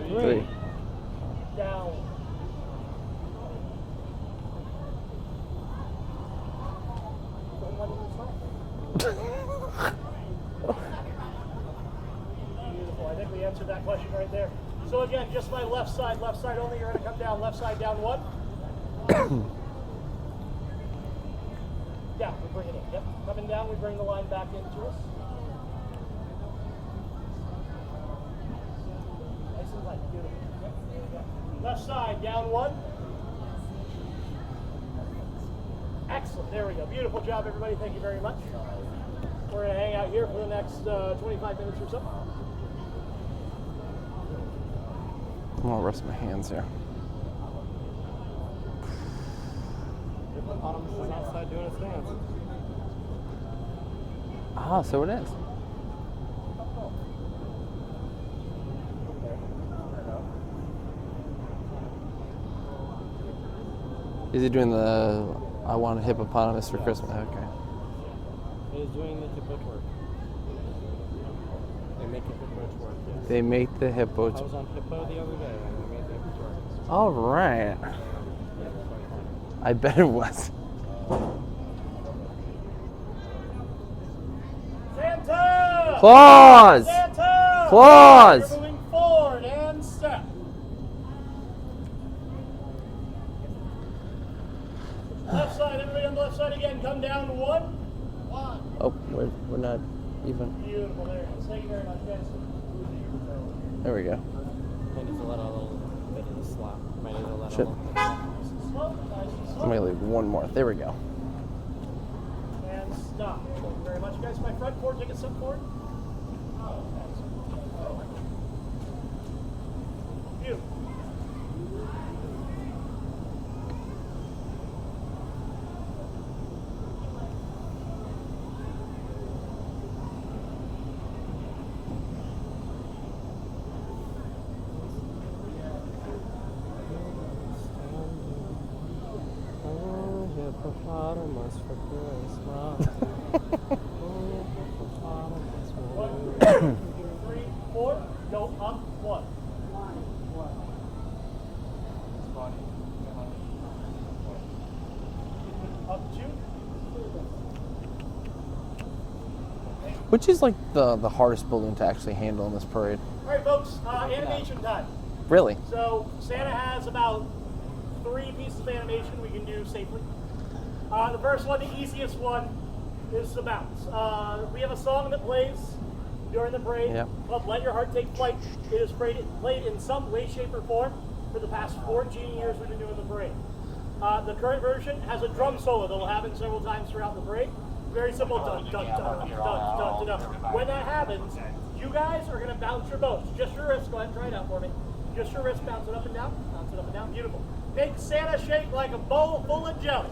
3. Down. Beautiful. I think we answered that question right there. So again, just my left side only. You're going to come down. Left side down 1. Yeah, we bring it in. Yep. Coming down, we bring the line back into us. Nice and light. Beautiful. Yep. Left side down 1. Excellent. There we go. Beautiful job, everybody. Thank you very much. We're going to hang out here for the next 25 minutes or so. I'm gonna rest my hands here. Autonomous is outside doing a stance. Ah, so it is. Is he doing the I want a hippopotamus for Christmas? Okay. It is doing the hippo twerk. make it much work, yes. They make the hippos. I was on Hippo the other day and we made the hippos work. All right. I bet it was. Santa! Claus! Santa! Claus! We're moving forward and step. Left side, everybody on the left side again. Come down 1. 1. Oh, we're not even. Beautiful, there it is. Thank you very much, guys. There we go. Might need to let out a little bit of the slap. Might need to let Shit. out a little. Slow, nice and slow. I'm gonna leave one more. There we go. And stop. Thank you very much, guys. My front forward, take a step forward. Beautiful. Oh, hippopotamus for Christmas. Oh, hippopotamus for 1, 2, 3, 4. Go up 1. Up 2. Which is like the hardest balloon to actually handle in this parade? All right, folks. Animation time. Really? So Santa has about 3 pieces of animation we can do safely. The first one, the easiest one, is the bounce. We have a song that plays during the parade Yep. called "Let Your Heart Take Flight." It is played in some way, shape, or form for the past 14 years we've been doing the parade. The current version has a drum solo that will happen several times throughout the parade. Very simple. Dun, dun, dun, dun, dun, dun, dun. When that happens, you guys are going to bounce your boats. Just your wrists. Go ahead and try it out for me. Just your wrists. Bounce it up and down. Bounce it up and down. Beautiful. Make Santa shake like a bowl full of jelly.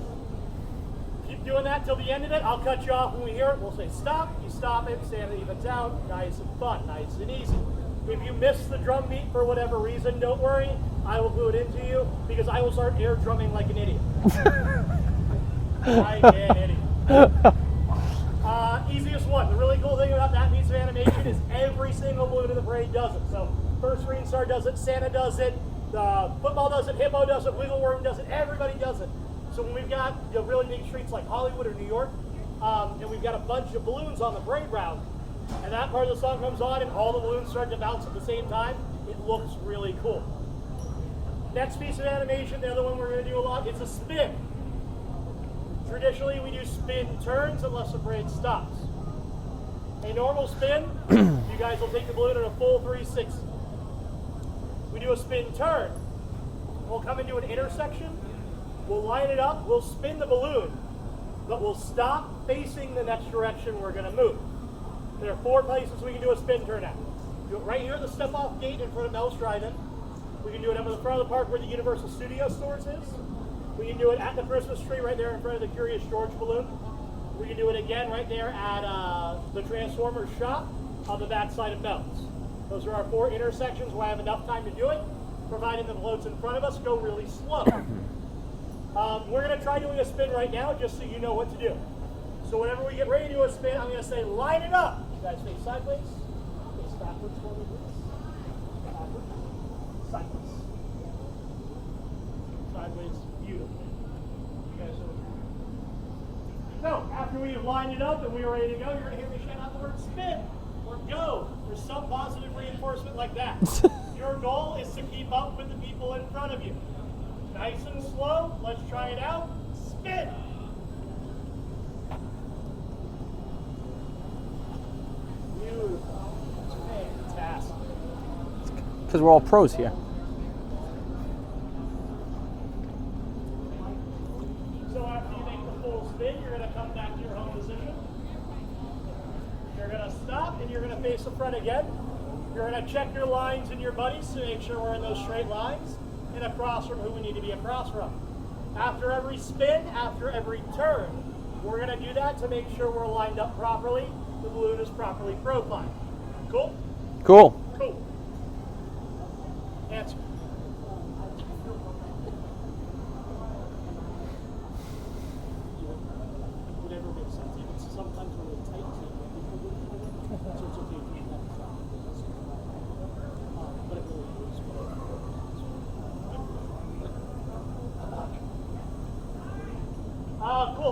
Keep doing that till the end of it. I'll cut you off when we hear it. We'll say stop. You stop it. Santa evens out. Nice and fun. Nice and easy. If you miss the drum beat for whatever reason, don't worry. I will glue it into you because I will start air drumming like an idiot. Like an idiot. Easiest one. The really cool thing about that piece of animation is every single balloon in the parade does it. So First Green Star does it, Santa does it, the football does it, Hippo does it, Wiggle Worm does it, everybody does it. So when we've got really big streets like Hollywood or New York, and we've got a bunch of balloons on the parade route, and that part of the song comes on and all the balloons start to bounce at the same time, it looks really cool. Next piece of animation, the other one we're going to do a lot, is a spin. Traditionally, we do spin turns unless the parade stops. A normal spin, you guys will take the balloon at a full 360. We do a spin turn. We'll come into an intersection, we'll line it up, we'll spin the balloon, but we'll stop facing the next direction we're going to move. There are 4 places we can do a spin turn at. Do it right here at the step-off gate in front of Mel's Drive-In. We can do it up in the front of the park where the Universal Studios stores is. We can do it at the Christmas tree right there in front of the Curious George balloon. We can do it again right there at the Transformers shop on the back side of Mel's. Those are our 4 intersections where I have enough time to do it, providing the floats in front of us go really slow. We're going to try doing a spin right now just so you know what to do. So whenever we get ready to do a spin, I'm going to say line it up. You guys face sideways, face backwards for me, please. Backwards, sideways. Sideways, beautiful. You guys over here. So after we have lined it up and we are ready to go, you're going to hear me shout out the word spin or go or some positive reinforcement like that. Your goal is to keep up with the people in front of you. Nice and slow. Let's try it out. Spin. Beautiful. Fantastic. Because we're all pros here. So after you make the full spin, you're going to come back to your home position. You're going to stop and you're going to face the front again. You're going to check your lines and your buddies to make sure we're in those straight lines and across from who we need to be across from. After every spin, after every turn, we're going to do that to make sure we're lined up properly, the balloon is properly profiled. Cool? Cool. Cool. Answer. Whatever makes sense. Even sometimes when we're tight, so it's okay if you have a problem.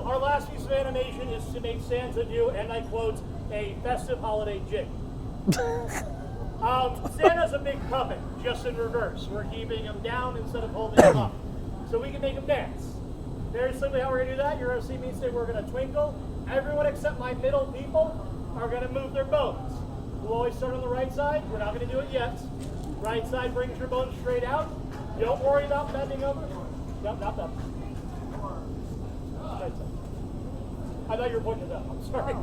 our last piece of animation is to make Santa do, and I quote, a festive holiday jig. Santa's a big puppet, just in reverse. We're keeping him down instead of holding him up. So we can make him dance. Very simply how we're going to do that, you're going to see me say we're going to twinkle. Everyone except my middle people are going to move their bones. We'll always start on the right side. We're not going to do it yet. Right side brings your bones straight out. Don't worry about bending over. Nope, not that. Right side. I thought you were pointing it up. I'm sorry.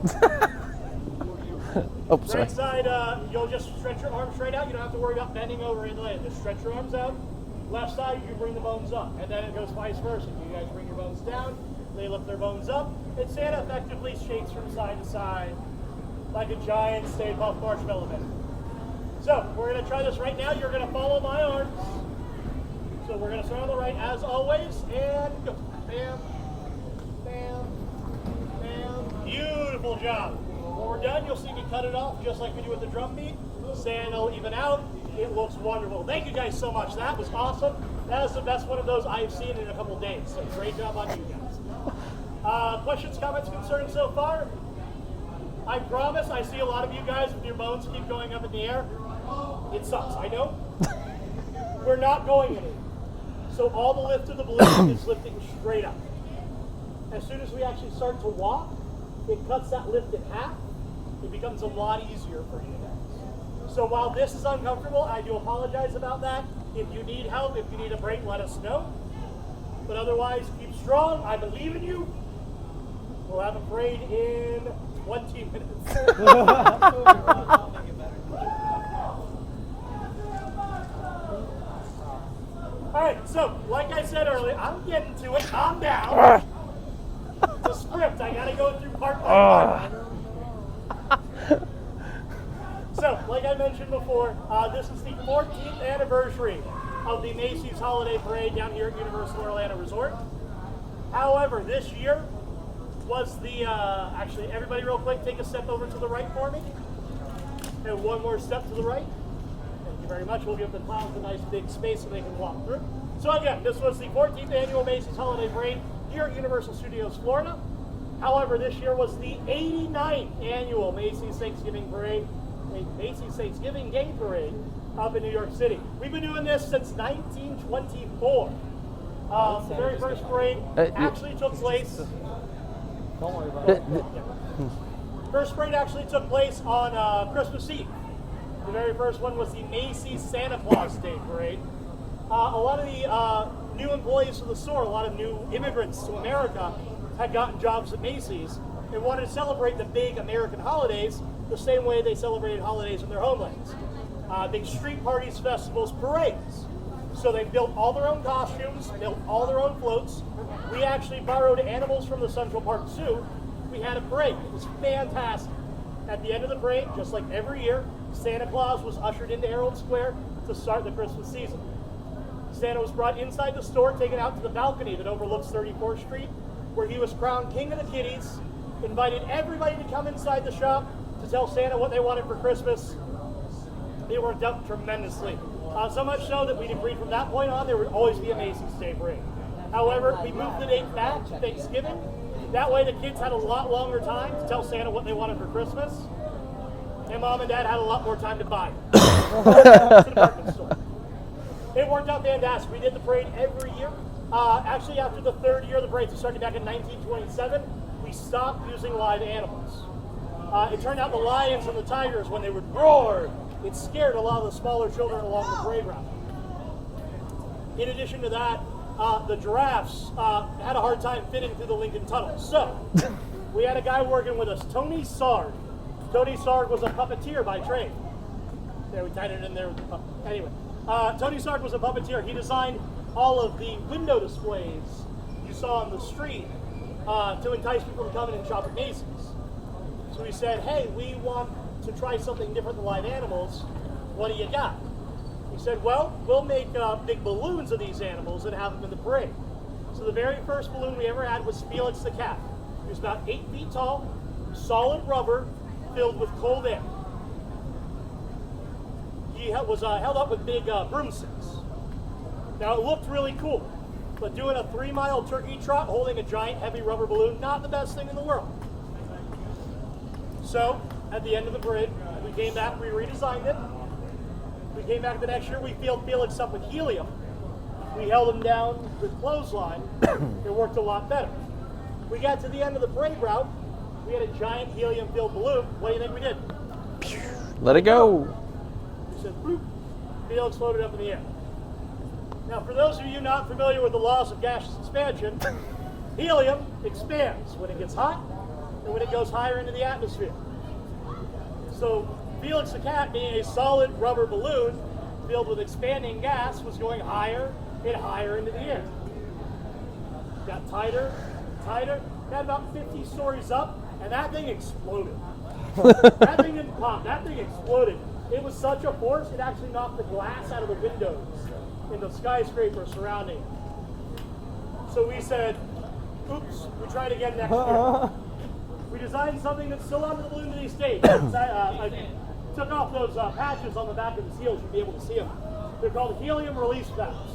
Oh, sorry. Right side, you'll just stretch your arms straight out. You don't have to worry about bending over in the land. Just stretch your arms out. Left side, you bring the bones up. And then it goes vice versa. You guys bring your bones down. They lift their bones up. And Santa effectively shakes from side to side like a giant Stay Puft Marshmallow Man. So, we're going to try this right now. You're going to follow my arms. So we're going to start on the right as always. And go. Bam. Bam. Bam. Beautiful job. When we're done, you'll see me cut it off just like we do with the drum beat. Santa will even out. It looks wonderful. Thank you guys so much. That was awesome. That is the best one of those I've seen in a couple of days. So great job on you guys. Questions, comments, concerns so far? I promise I see a lot of you guys with your bones keep going up in the air. It sucks, I know. We're not going anywhere. So all the lift of the balloon is lifting straight up. As soon as we actually start to walk, it cuts that lift in half. It becomes a lot easier for you guys. So while this is uncomfortable, I do apologize about that. If you need help, if you need a break, let us know. But otherwise, keep strong. I believe in you. We'll have a parade in 20 minutes. All right, so like I said earlier, I'm getting to it. Calm down. It's a script. I got to go through part by part. So, like I mentioned before, this is the 14th anniversary of the Macy's Holiday Parade down here at Universal Orlando Resort. However, this year was the, actually everybody real quick, take a step over to the right for me. And one more step to the right. Thank you very much. We'll give the clowns a nice big space so they can walk through. So again, this was the 14th annual Macy's Holiday Parade here at Universal Studios Florida. However, this year was the 89th annual Macy's Thanksgiving Parade, Macy's Thanksgiving Day Parade up in New York City. We've been doing this since 1924. The very first parade actually took place. Don't worry about it. First parade actually took place on Christmas Eve. The very first one was the Macy's Santa Claus Day Parade. A lot of the new employees of the store, a lot of new immigrants to America, had gotten jobs at Macy's and wanted to celebrate the big American holidays the same way they celebrated holidays in their homelands. Big street parties, festivals, parades. So they built all their own costumes, built all their own floats. We actually borrowed animals from the Central Park Zoo. We had a parade. It was fantastic. At the end of the parade, just like every year, Santa Claus was ushered into Herald Square to start the Christmas season. Santa was brought inside the store, taken out to the balcony that overlooks 34th Street, where he was crowned King of the Kitties, invited everybody to come inside the shop to tell Santa what they wanted for Christmas. They worked out tremendously. So much so that we agreed from that point on there would always be a Macy's Day Parade. However, we moved the date back to Thanksgiving. That way the kids had a lot longer time to tell Santa what they wanted for Christmas. And Mom and Dad had a lot more time to buy it. To the department store. It worked out fantastic. We did the parade every year. Actually, after the third year of the parade, so starting back in 1927, we stopped using live animals. It turned out the lions and the tigers, when they would roar, it scared a lot of the smaller children along the parade route. In addition to that, the giraffes had a hard time fitting through the Lincoln Tunnel. So, we had a guy working with us, Tony Sard. Tony Sard was a puppeteer by trade. There, we tied it in there with the puppet. Anyway, Tony Sard was a puppeteer. He designed all of the window displays you saw on the street to entice people to come in and shop at Macy's. So we said, hey, we want to try something different than live animals. What do you got? He said, well, we'll make big balloons of these animals and have them in the parade. So the very first balloon we ever had was Felix the cat. He was about 8 feet tall, solid rubber, filled with cold air. He was held up with big broomsticks. Now it looked really cool. But doing a 3-mile turkey trot holding a giant heavy rubber balloon, not the best thing in the world. So, at the end of the parade, we came back, we redesigned it. We came back the next year, we filled Felix up with helium. We held him down with clothesline. It worked a lot better. We got to the end of the parade route, we had a giant helium-filled balloon. What do you think we did? Let it go. We said, boop. Felix floated up in the air. Now, for those of you not familiar with the laws of gaseous expansion, helium expands when it gets hot and when it goes higher into the atmosphere. So, Felix the cat, being a solid rubber balloon filled with expanding gas, was going higher and higher into the air. Got tighter, tighter, got about 50 stories up, and that thing exploded. That thing didn't pop, that thing exploded. It was such a force, it actually knocked the glass out of the windows in the skyscraper surrounding it. So we said, oops, we try it again next year. We designed something that's still on the balloon to these days. I took off those patches on the back of the seals, you'll be able to see them. They're called helium release valves.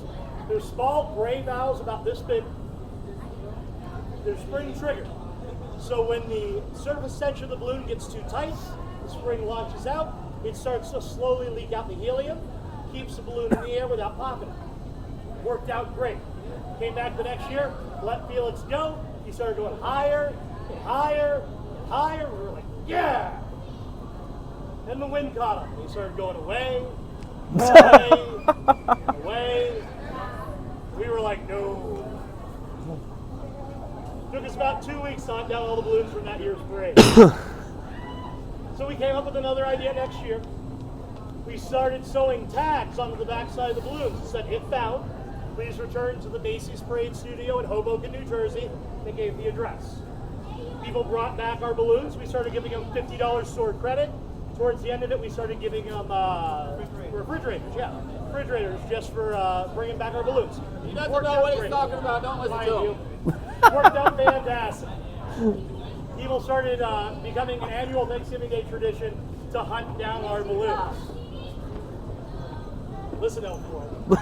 They're small gray valves about this big. They're spring triggered. So when the surface tension of the balloon gets too tight, the spring launches out, it starts to slowly leak out the helium, keeps the balloon in the air without popping it. Worked out great. Came back the next year, let Felix go. He started going higher and higher and higher. We were like, yeah! Then the wind caught him. He started going away, away, away. We were like, no. Took us about 2 weeks to hunt down all the balloons from that year's parade. So we came up with another idea next year. We started sewing tags onto the backside of the balloons. It said, if found, please return to the Macy's Parade Studio in Hoboken, New Jersey. They gave the address. People brought back our balloons. We started giving them $50 store credit. Towards the end of it, we started giving them refrigerators. Yeah, refrigerators just for bringing back our balloons. He doesn't know what he's talking about. Don't listen to him. Worked out fantastic. People started becoming an annual Thanksgiving Day tradition to hunt down our balloons. Listen out for it.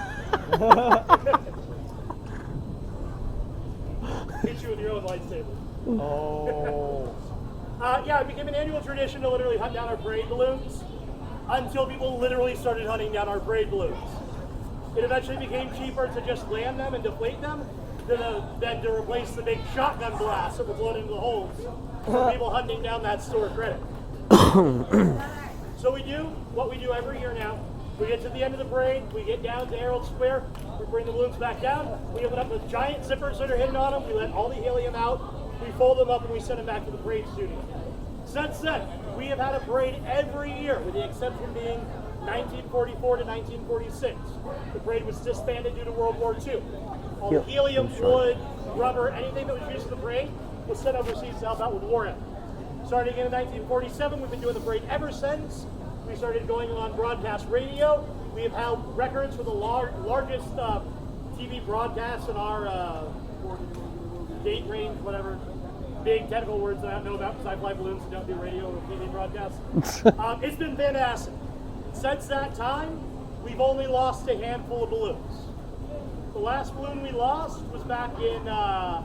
Hit you with your own lightsaber. Oh. Yeah, it became an annual tradition to literally hunt down our parade balloons until people literally started hunting down our parade balloons. It eventually became cheaper to just land them and deflate them than to replace the big shotgun blasts that were blown into the holes for people hunting down that store credit. So we do what we do every year now. We get to the end of the parade, we get down to Herald Square, we bring the balloons back down, we open up the giant zippers that are hidden on them, we let all the helium out, we fold them up, and we send them back to the parade studio. Since then, we have had a parade every year, with the exception being 1944 to 1946. The parade was disbanded due to World War II. All the helium, wood, rubber, anything that was used in the parade was sent overseas to help out with war effort. Starting in 1947, we've been doing the parade ever since. We started going on broadcast radio. We have held records for the largest TV broadcasts in our date range, whatever big technical words that I don't know about because I fly balloons and don't do radio or TV broadcasts. It's been fantastic. Since that time, we've only lost a handful of balloons. The last balloon we lost was back in the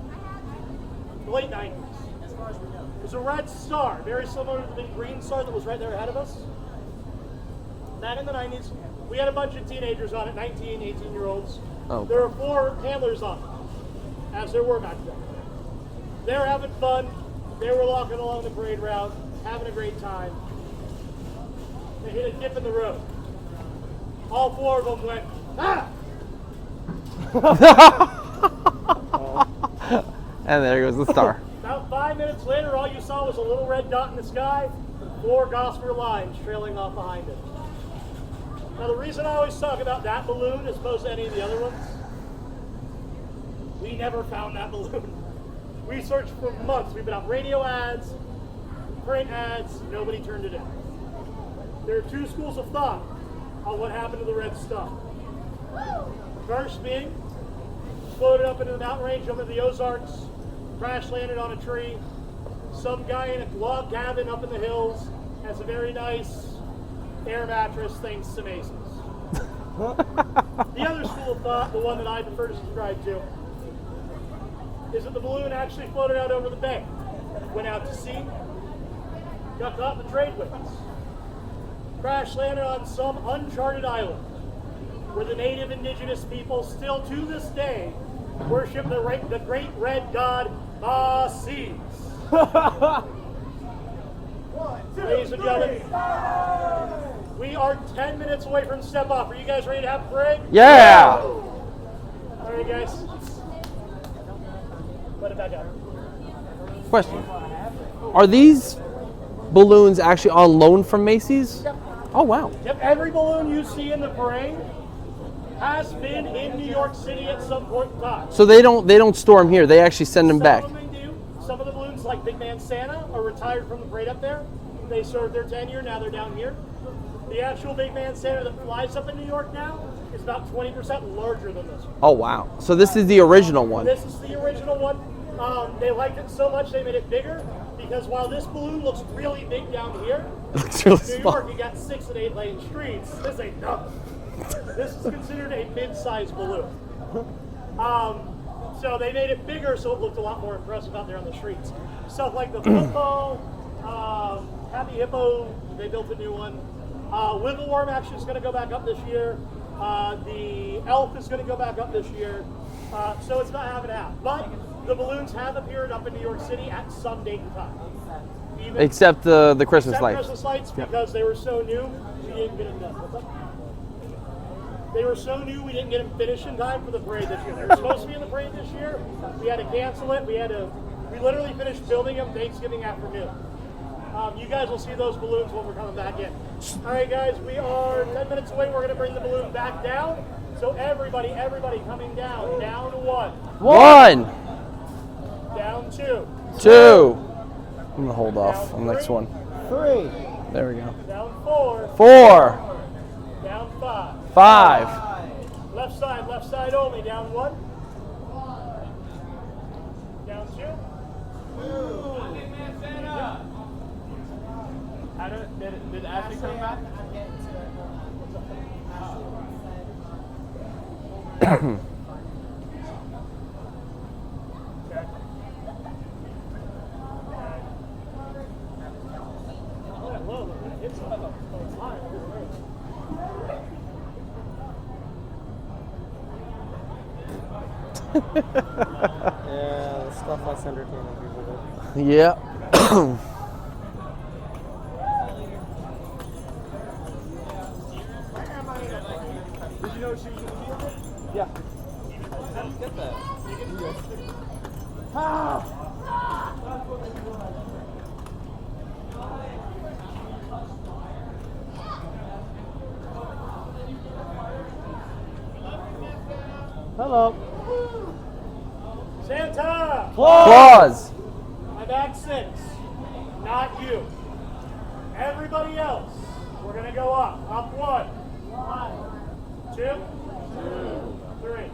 late 90s. It was a red star, very similar to the big green star that was right there ahead of us. Back in the 90s, we had a bunch of teenagers on it, 19, 18-year-olds. Oh. There were 4 handlers on it, as there were back then. They were having fun. They were walking along the parade route, having a great time. They hit a dip in the road. All 4 of them went, ah! And there goes the star. About 5 minutes later, all you saw was a little red dot in the sky, 4 Gossamer lines trailing off behind it. Now, the reason I always talk about that balloon as opposed to any of the other ones, we never found that balloon. We searched for months. We've been on radio ads, print ads, nobody turned it in. There are 2 schools of thought on what happened to the red star. First being, floated up into the mountain range, up into the Ozarks, crash landed on a tree. Some guy in a log cabin up in the hills has a very nice air mattress thanks to Macy's. The other school of thought, the one that I prefer to subscribe to, is that the balloon actually floated out over the bay, went out to sea, got caught in the trade winds, crash landed on some uncharted island where the native indigenous people still to this day worship the great red god Masis. Ladies and gentlemen, we are 10 minutes away from step off. Are you guys ready to have a parade? Yeah. All right, guys. Let it back up. Question. Are these balloons actually on loan from Macy's? Yep. Oh, wow. Yep, every balloon you see in the parade has been in New York City at some point in time. So they don't store them here. They actually send them back. Some of them they do. Some of the balloons, like Big Man Santa, are retired from the parade up there. They served their tenure, now they're down here. The actual Big Man Santa that flies up in New York now is about 20% larger than this one. Oh, wow. So this is the original one. This is the original one. They liked it so much they made it bigger, because while this balloon looks really big down here, It looks really New small. York, you got 6 and 8 lane streets. This ain't nothing. This is considered a mid-sized balloon. So they made it bigger so it looked a lot more impressive out there on the streets. Stuff like the football, Happy Hippo, they built a new one. Wiggle actually is going to go back up this year. The Elf is going to go back up this year. So it's not half and half. But the balloons have appeared up in New York City at some date and time. Even Except the Christmas except lights. Christmas lights, because they were so new, we didn't get them done. What's up? They were so new, we didn't get them finished in time for the parade this year. They were supposed to be in the parade this year. We had to cancel it. We literally finished building them Thanksgiving afternoon. You guys will see those balloons when we're coming back in. All right, guys, we are 10 minutes away. We're going to bring the balloon back down. So everybody coming down. Down 1. 1, Down 2. 2. I'm going to hold off on the next one. 3. There we go. Down 4. 4, Down 5. 5. Left side only. Down 1. Down 2. Did Ashley come back? Yeah, the stuff us entertaining people do. Yeah. Did you know she was going to be in it? Yeah. How do you get that? Hello. Santa! Claus. I'm Act 6. Not you. Everybody else. We're going to go up. Up 1. 2. 3.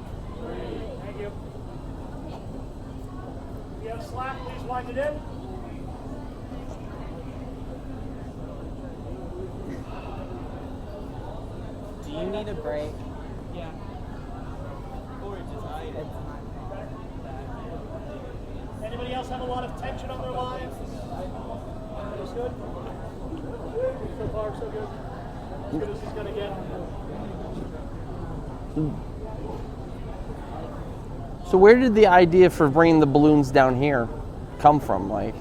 Thank you. If you have slack, please wind it in. Do you need a break? Yeah. Anybody else have a lot of tension on their lives? Everybody's good? So far, so good. As good as it's going to get. So where did the idea for bringing the balloons down here come from? Like,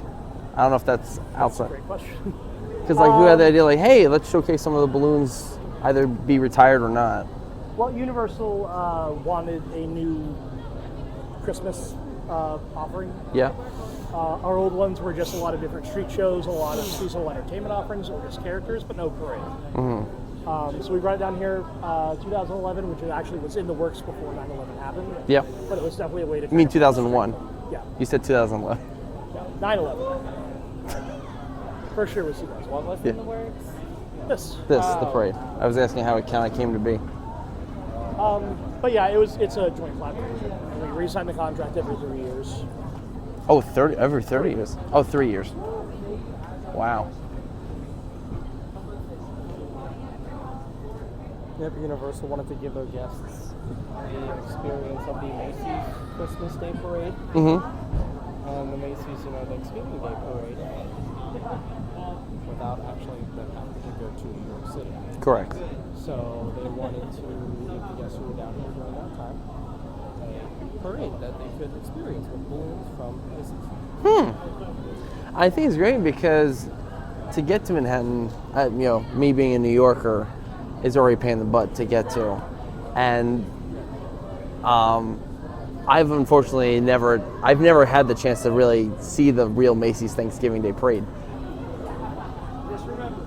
I don't know if that's outside. Great question. Because like, who had the idea? Like, hey, let's showcase some of the balloons, either be retired or not. Well, Universal wanted a new Christmas offering. Yeah. Our old ones were just a lot of different street shows, a lot of seasonal entertainment offerings, or just characters, but no parade. So we brought it down here 2011, which actually was in the works before 9/11 happened. Yeah. But it was definitely a way to. You mean 2001? Yeah. You said 2011. 9/11. First year was 2001. What was in the works? This. The parade. I was asking how it kind of came to be. But yeah, it's a joint collaboration. And we re-sign the contract every 3 years. Oh, every 30 years. Oh, 3 years. Wow. Yep, Universal wanted to give their guests the experience of the Macy's Christmas Day Parade. And the Macy's, Thanksgiving Day Parade. Without actually them having to go to New York City. Correct. So they wanted to give the guests who were down here during that time a parade that they could experience with balloons from Macy's. I think it's great because to get to Manhattan, me being a New Yorker, is already a pain in the butt to get to. And I've unfortunately never had the chance to really see the real Macy's Thanksgiving Day Parade. Just remember.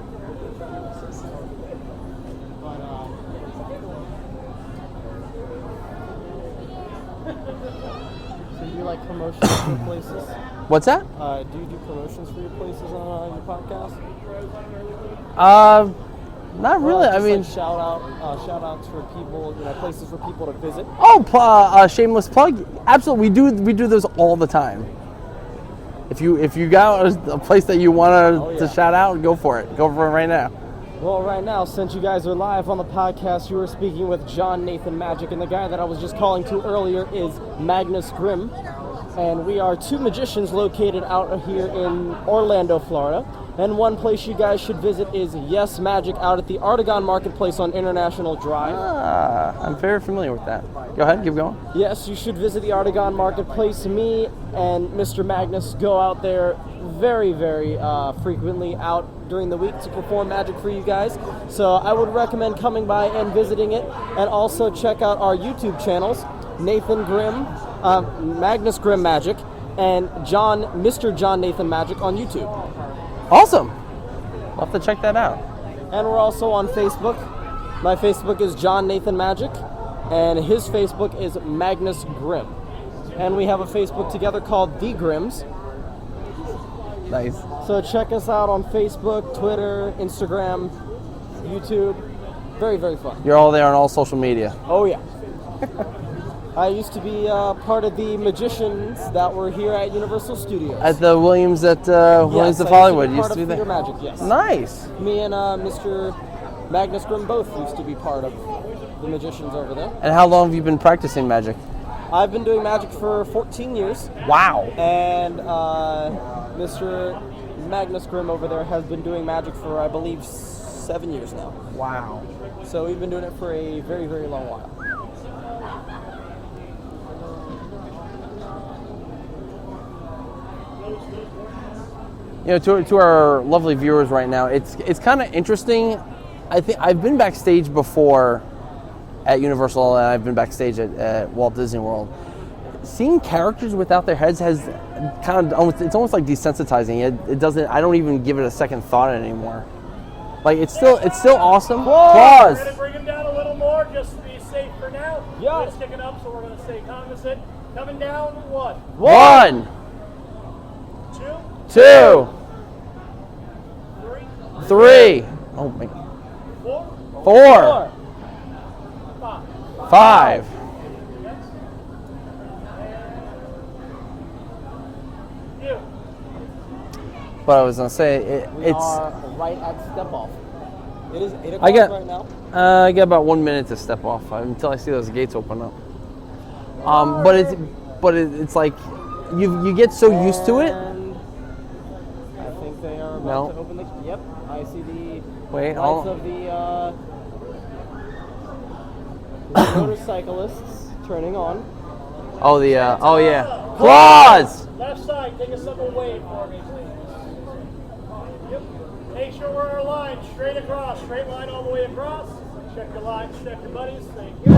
So do you like promotions for your places? What's that? Do you do promotions for your places on your podcast? Not really. Just I mean, like shout outs for people, places for people to visit. Shameless plug. Absolutely, we do those all the time. If you got a place that you want to shout out, go for it. Go for it right now. Well, right now, since you guys are live on the podcast, you are speaking with John Nathan Magic, and the guy that I was just calling to earlier is Magnus Grimm. And we are two magicians located out here in Orlando, Florida. And one place you guys should visit is Yes Magic out at the Artagon Marketplace on International Drive. I'm very familiar with that. Go ahead, keep going. Yes, you should visit the Artagon Marketplace. Me and Mr. Magnus go out there very, very frequently out during the week to perform magic for you guys. So I would recommend coming by and visiting it. And also check out our YouTube channels, Nathan Grimm, Magnus Grimm Magic, and Mr. John Nathan Magic on YouTube. Awesome. We'll have to check that out. And we're also on Facebook. My Facebook is John Nathan Magic, and his Facebook is Magnus Grimm. And we have a Facebook together called The Grimms. Nice. So check us out on Facebook, Twitter, Instagram, YouTube. Very, very fun. You're all there on all social media. Oh, yeah. I used to be part of the magicians that were here at Universal Studios. At the Williams of Hollywood. Used to be there. Theater Magic, yes. Nice. Me and Mr. Magnus Grimm both used to be part of the magicians over there. And how long have you been practicing magic? I've been doing magic for 14 years. Wow. And Mr. Magnus Grimm over there has been doing magic for, I believe, 7 years now. Wow. So we've been doing it for a very, very long while. To our lovely viewers right now, it's kind of interesting. I think I've been backstage before at Universal, and I've been backstage at Walt Disney World. Seeing characters without their heads has kind of it's almost like desensitizing. It doesn't. I don't even give it a second thought anymore. Like it's still awesome. Applause. We're gonna bring him down a little more just to be safe for now. Yeah. It's sticking up, so we're gonna stay cognizant. Coming down, one. 1, 2, 3. Oh my. 4, 5. But I was gonna say We are right at step off. It is 8 o'clock right now. I got about 1 minute to step off until I see those gates open up. But it's like you get so used to it. And I think they are about to open the. Yep, I see the lights of the motorcyclists turning on. Oh yeah. Applause. Left side, take a step away for me, please. Yep. Make sure we're our line straight across, straight line all the way across. Check your lines, check your buddies. Thank you.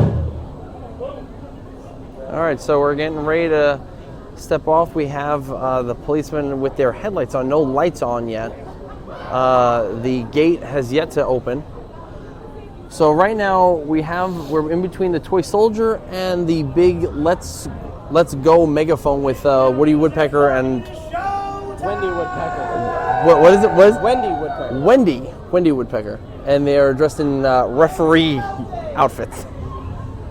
Boom. All right, so we're getting ready to step off. We have the policemen with their headlights on, no lights on yet. The gate has yet to open. So right now we're in between the toy soldier and the big Let's Go megaphone with Woody Woodpecker and Wendy Woodpecker. What is it? What is Wendy Woodpecker. Wendy Woodpecker, and they are dressed in referee outfits.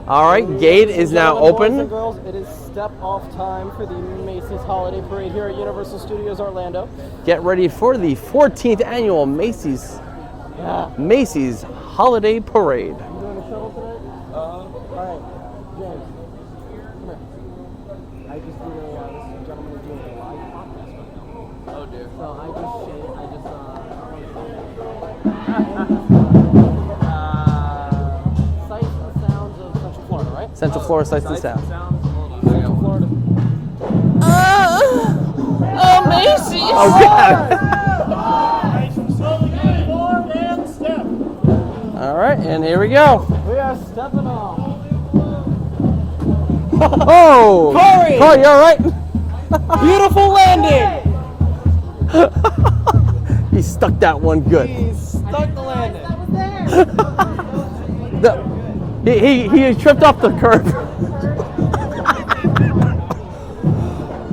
All right, gate is now open. Boys and girls, it is step-off time for the Macy's Holiday Parade here at Universal Studios Orlando. Get ready for the 14th annual Macy's Holiday Parade. I'm doing right, James. Come here. I just did this gentleman is doing a live podcast right now. Oh dear. So I Sights and Sounds of Central Florida, right? Central Florida Sights and Sounds. Central Florida. Oh, Macy! Oh, God. Nice and slowly going forward and step. All right, and here we go. We are stepping off. Oh! Corey! Corey, you all right? Beautiful landing! He stuck that one good. He stuck the landing. He tripped off the curb.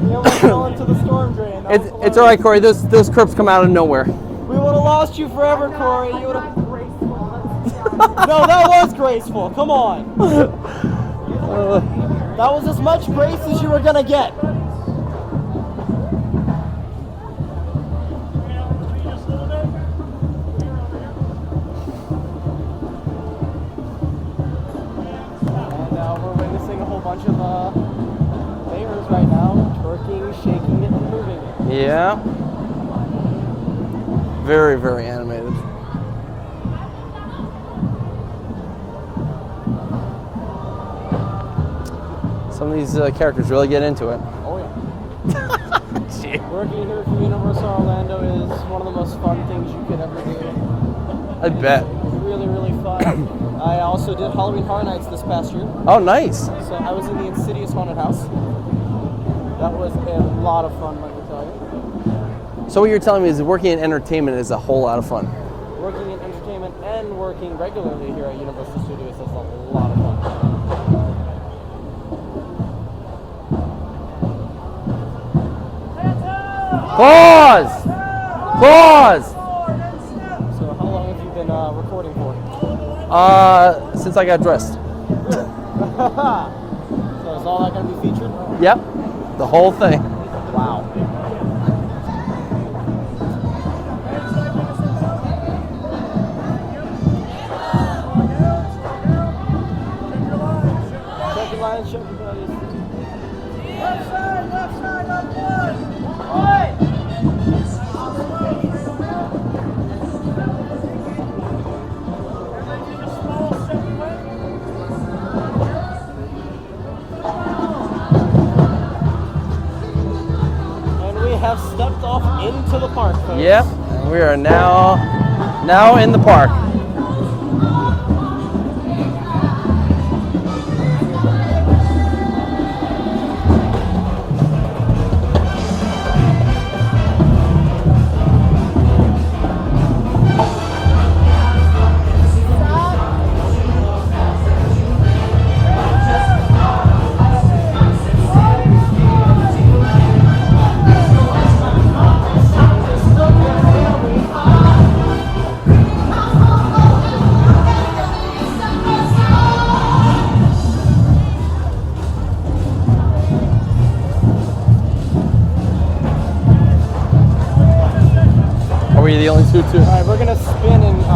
He almost fell into the storm drain. That was It's all right, Corey. Those curbs come out of nowhere. We would have lost you forever, Corey. You would have. No, that was graceful. Come on. That was as much grace as you were gonna get. And we're witnessing a whole bunch of bears right now, twerking, shaking it, and moving it. Yeah. Very, very animated. Some of these characters really get into it. Oh yeah. Working here for Universal Orlando is one of the most fun things you could ever do. I bet. It's really, really fun. I also did Halloween Horror Nights this past year. Oh, nice. So I was in the Insidious Haunted House. That was a lot of fun, let me tell you. So what you're telling me is working in entertainment is a whole lot of fun. Working in entertainment and working regularly here at Universal Studios is a lot of fun. Pause! Pause! So how long have you been recording for? Since I got dressed. So is all that going to be featured? Yep. The whole thing. Wow. Check your lines, check your buddies. Left side, up one. Right. And we have stepped off into the park, folks. Yep. And we are now in the park. Are we the only two? All right, we're gonna spin and go.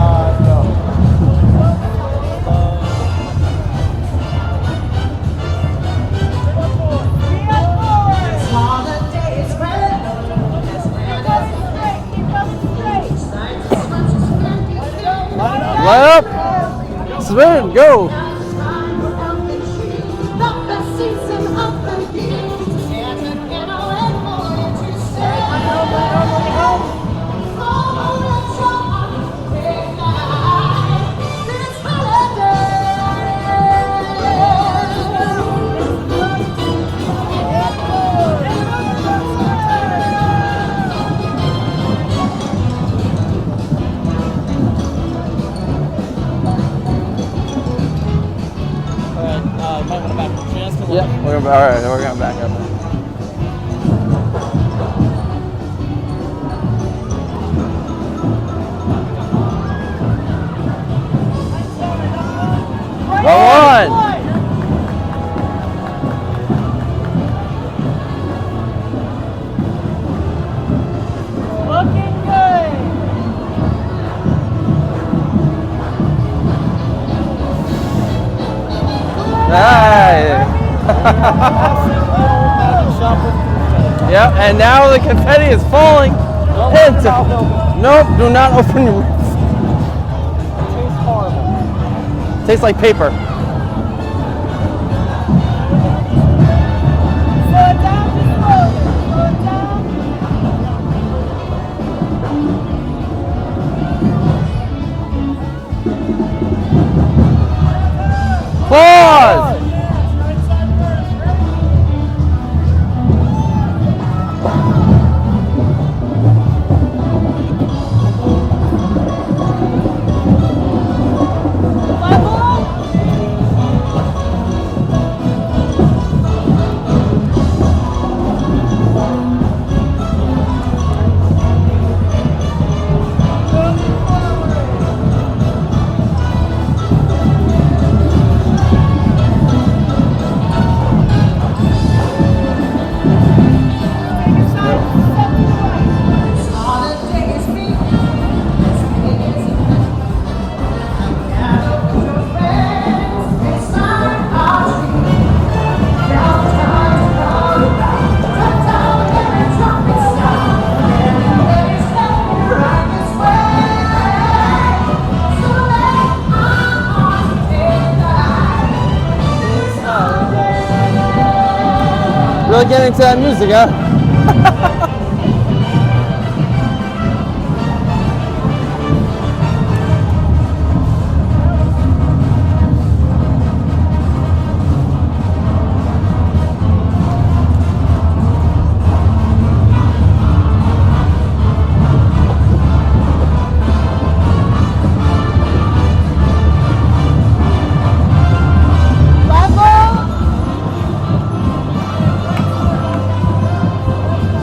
Line up! Spin! Go! Might want to back up just a little Yep. bit. All right. We're gonna back up. Go on! Looking good. Nice. Yep, and now the confetti is falling. Nope, do not open your mouth. Tastes horrible. Tastes like paper. Slow it down, just slow it. Slow it down. Pause! Really getting into that music, huh?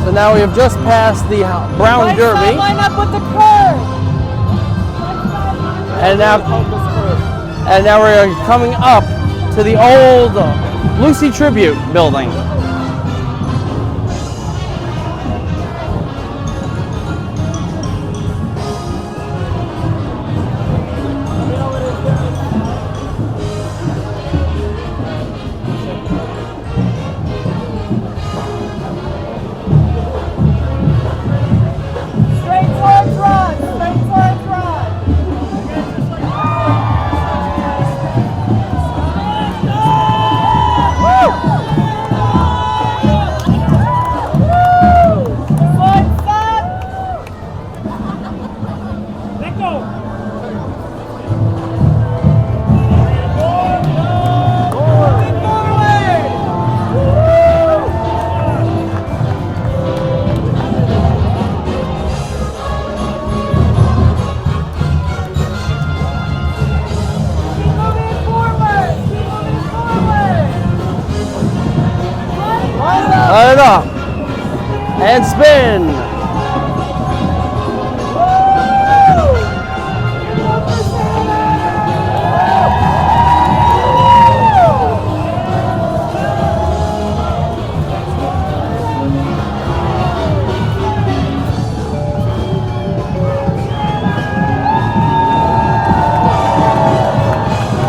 So now we have just passed the Brown Derby, Line up with the curve. and now we're coming up to the old Lucy Tribute building. Straight towards run. Straight towards run. Foot stop. Let go. Moving forward. Keep moving forward. Keep moving forward. Line it up. And spin.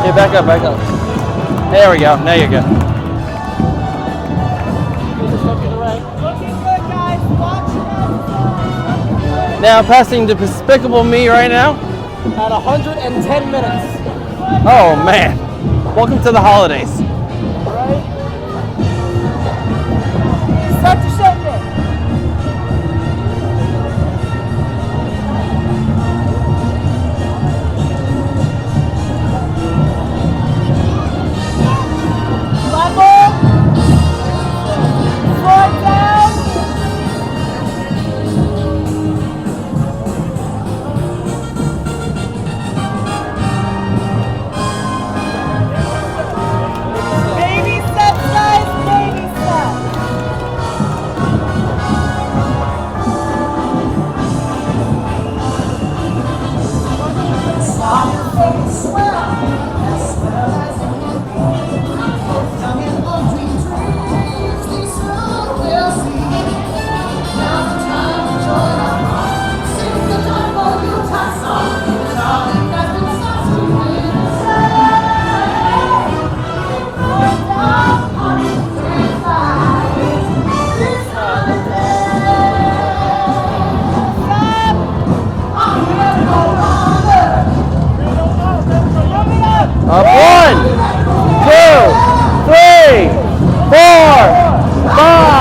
Okay, back up, back up. There we go. Now you're good. Looking good, guys. Watch it. Now passing to Despicable Me right now. At 110 minutes. Oh man. Welcome to the holidays. Right? Start to shake it. Level. Foot down. Up 1, 2, 3, 4, 5.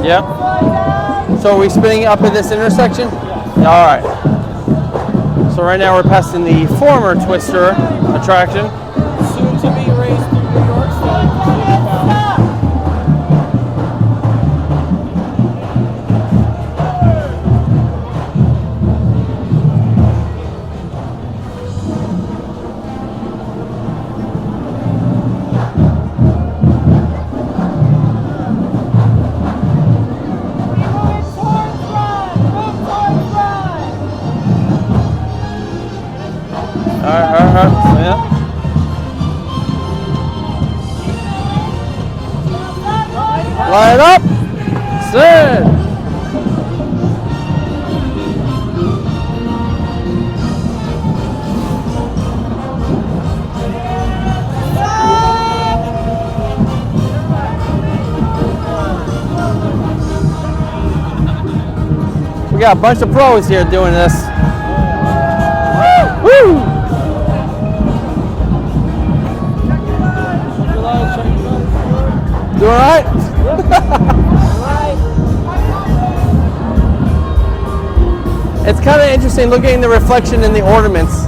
Yep. So are we spinning up at this intersection? Yeah. All right. So right now we're passing the former Twister attraction. Soon to be raced through New York State. Yeah. Line up. Sit. We got a bunch of pros here doing this. Woo! You all right? It's kind of interesting looking at the reflection in the ornaments.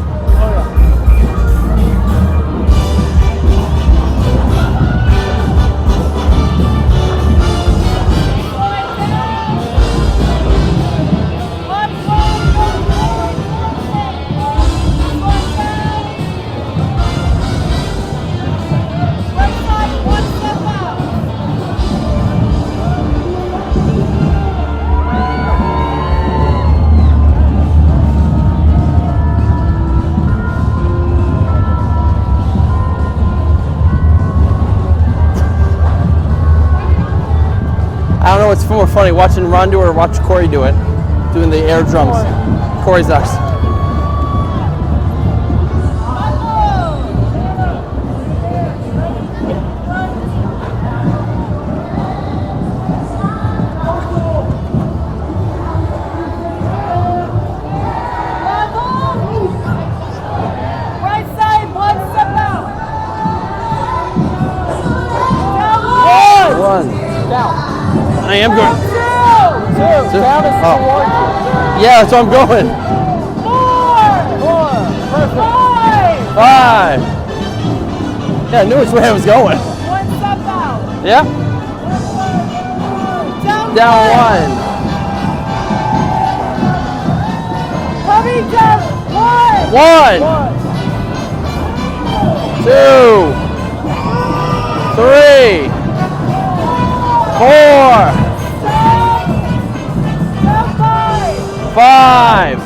I don't know what's more funny, watching Ron do it or watch Corey do it, doing the air drums. Corey's next. I am going. Two. Count us Oh. toward you. Yeah, that's where I'm going. 4. Perfect. 5. Yeah, I knew which way I was going. One step out. Yeah. Down 1. Coming down. 1. 1. 2. 3. 4. 5.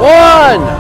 1.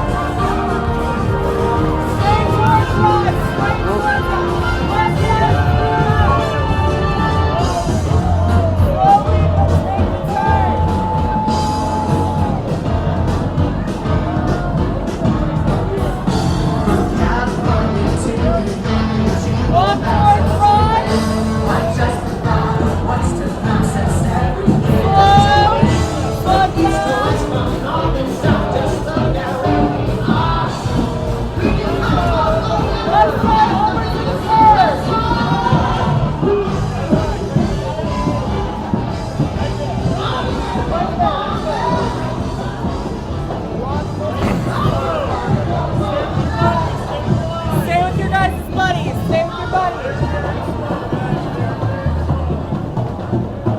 Stay with your guys' buddies. Stay with your buddies.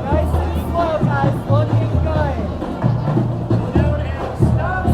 Nice and slow, guys. Looking good. Stop.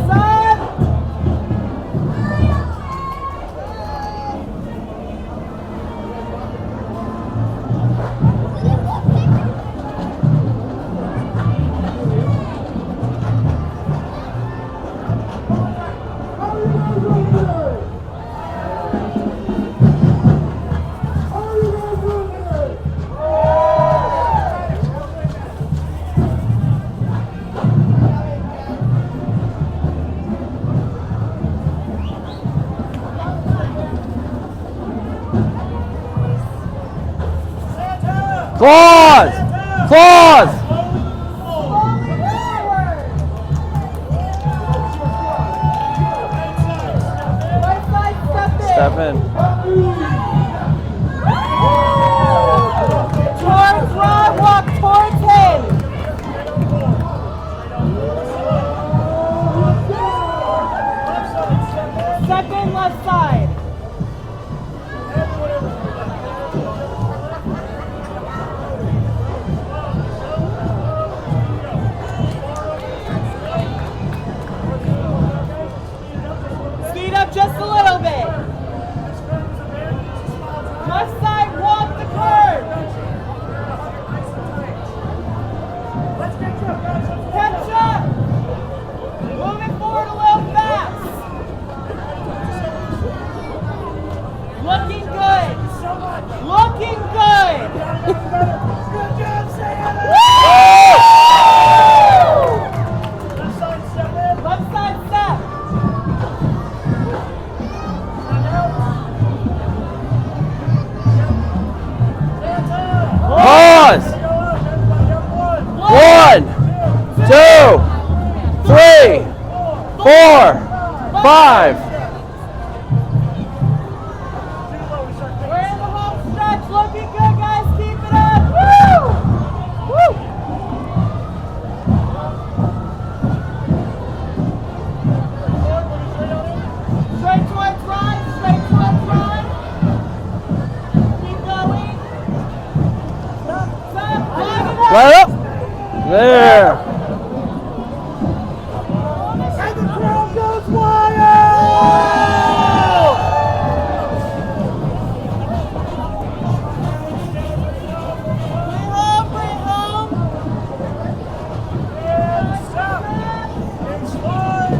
Claws! Claws! Step in. Towards Rod, walk towards him. Step in left side. Speed up just a little bit. Left side, walk the curve. Catch up. Moving forward a little fast. Looking good. Looking good. Left side step. 3, 4, 5. We're in the home stretch. Looking good, guys. Keep it up. Woo! Woo! Straight towards right. Straight towards right. Keep going. Stop. Right up. There. And the crowd goes wild! Bring home! And stop! And slide!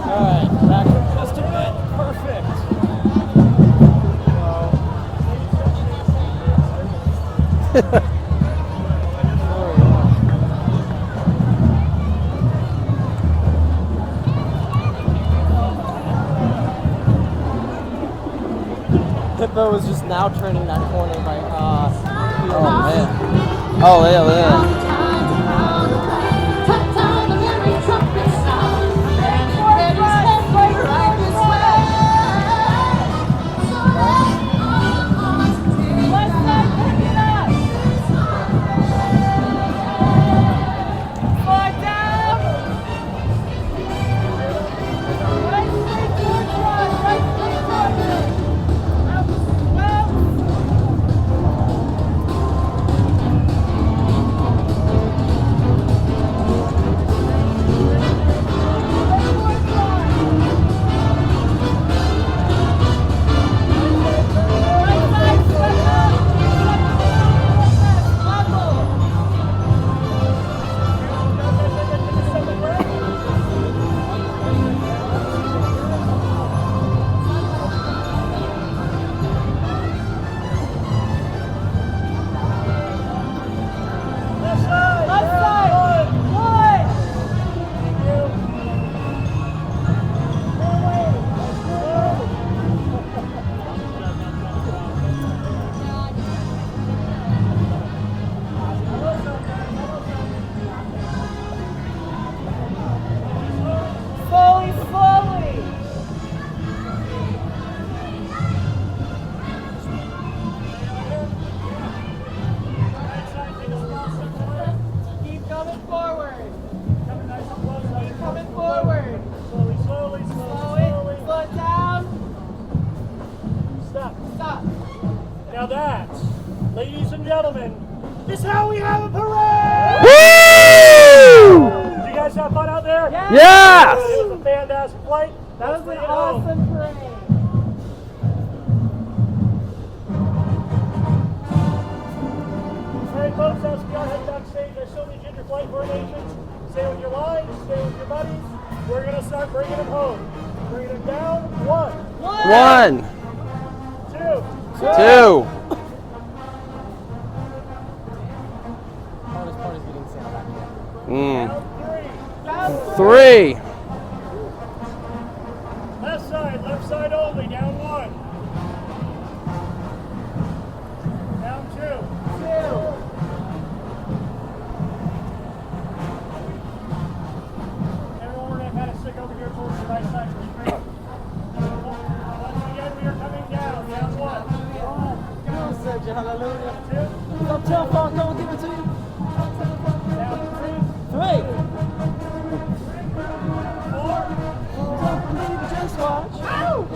Alright, back just a bit. Perfect. Hippo is just now turning that corner by Oh man. Oh yeah. Now that, ladies and gentlemen, is how we have a parade! Woo! Did you guys have fun out there? Yes! It was a fantastic flight. That was an awesome parade. All right, folks, as we are heading backstage, I still need you your flight formations. Stay with your lines, stay with your buddies. We're going to start bringing them home. Bringing them down. 1, 1, 2, 2. hardest part is getting Santa back here. down 3. 3. Left side only, down 1. Down 2. Everyone, we're going to kind of stick over here towards the right side for the train. Once again, we are coming down 1. Hallelujah. 2. Up top, Falco, give it to you. Down 3. 3. 4. Don't believe, just watch. Down 5.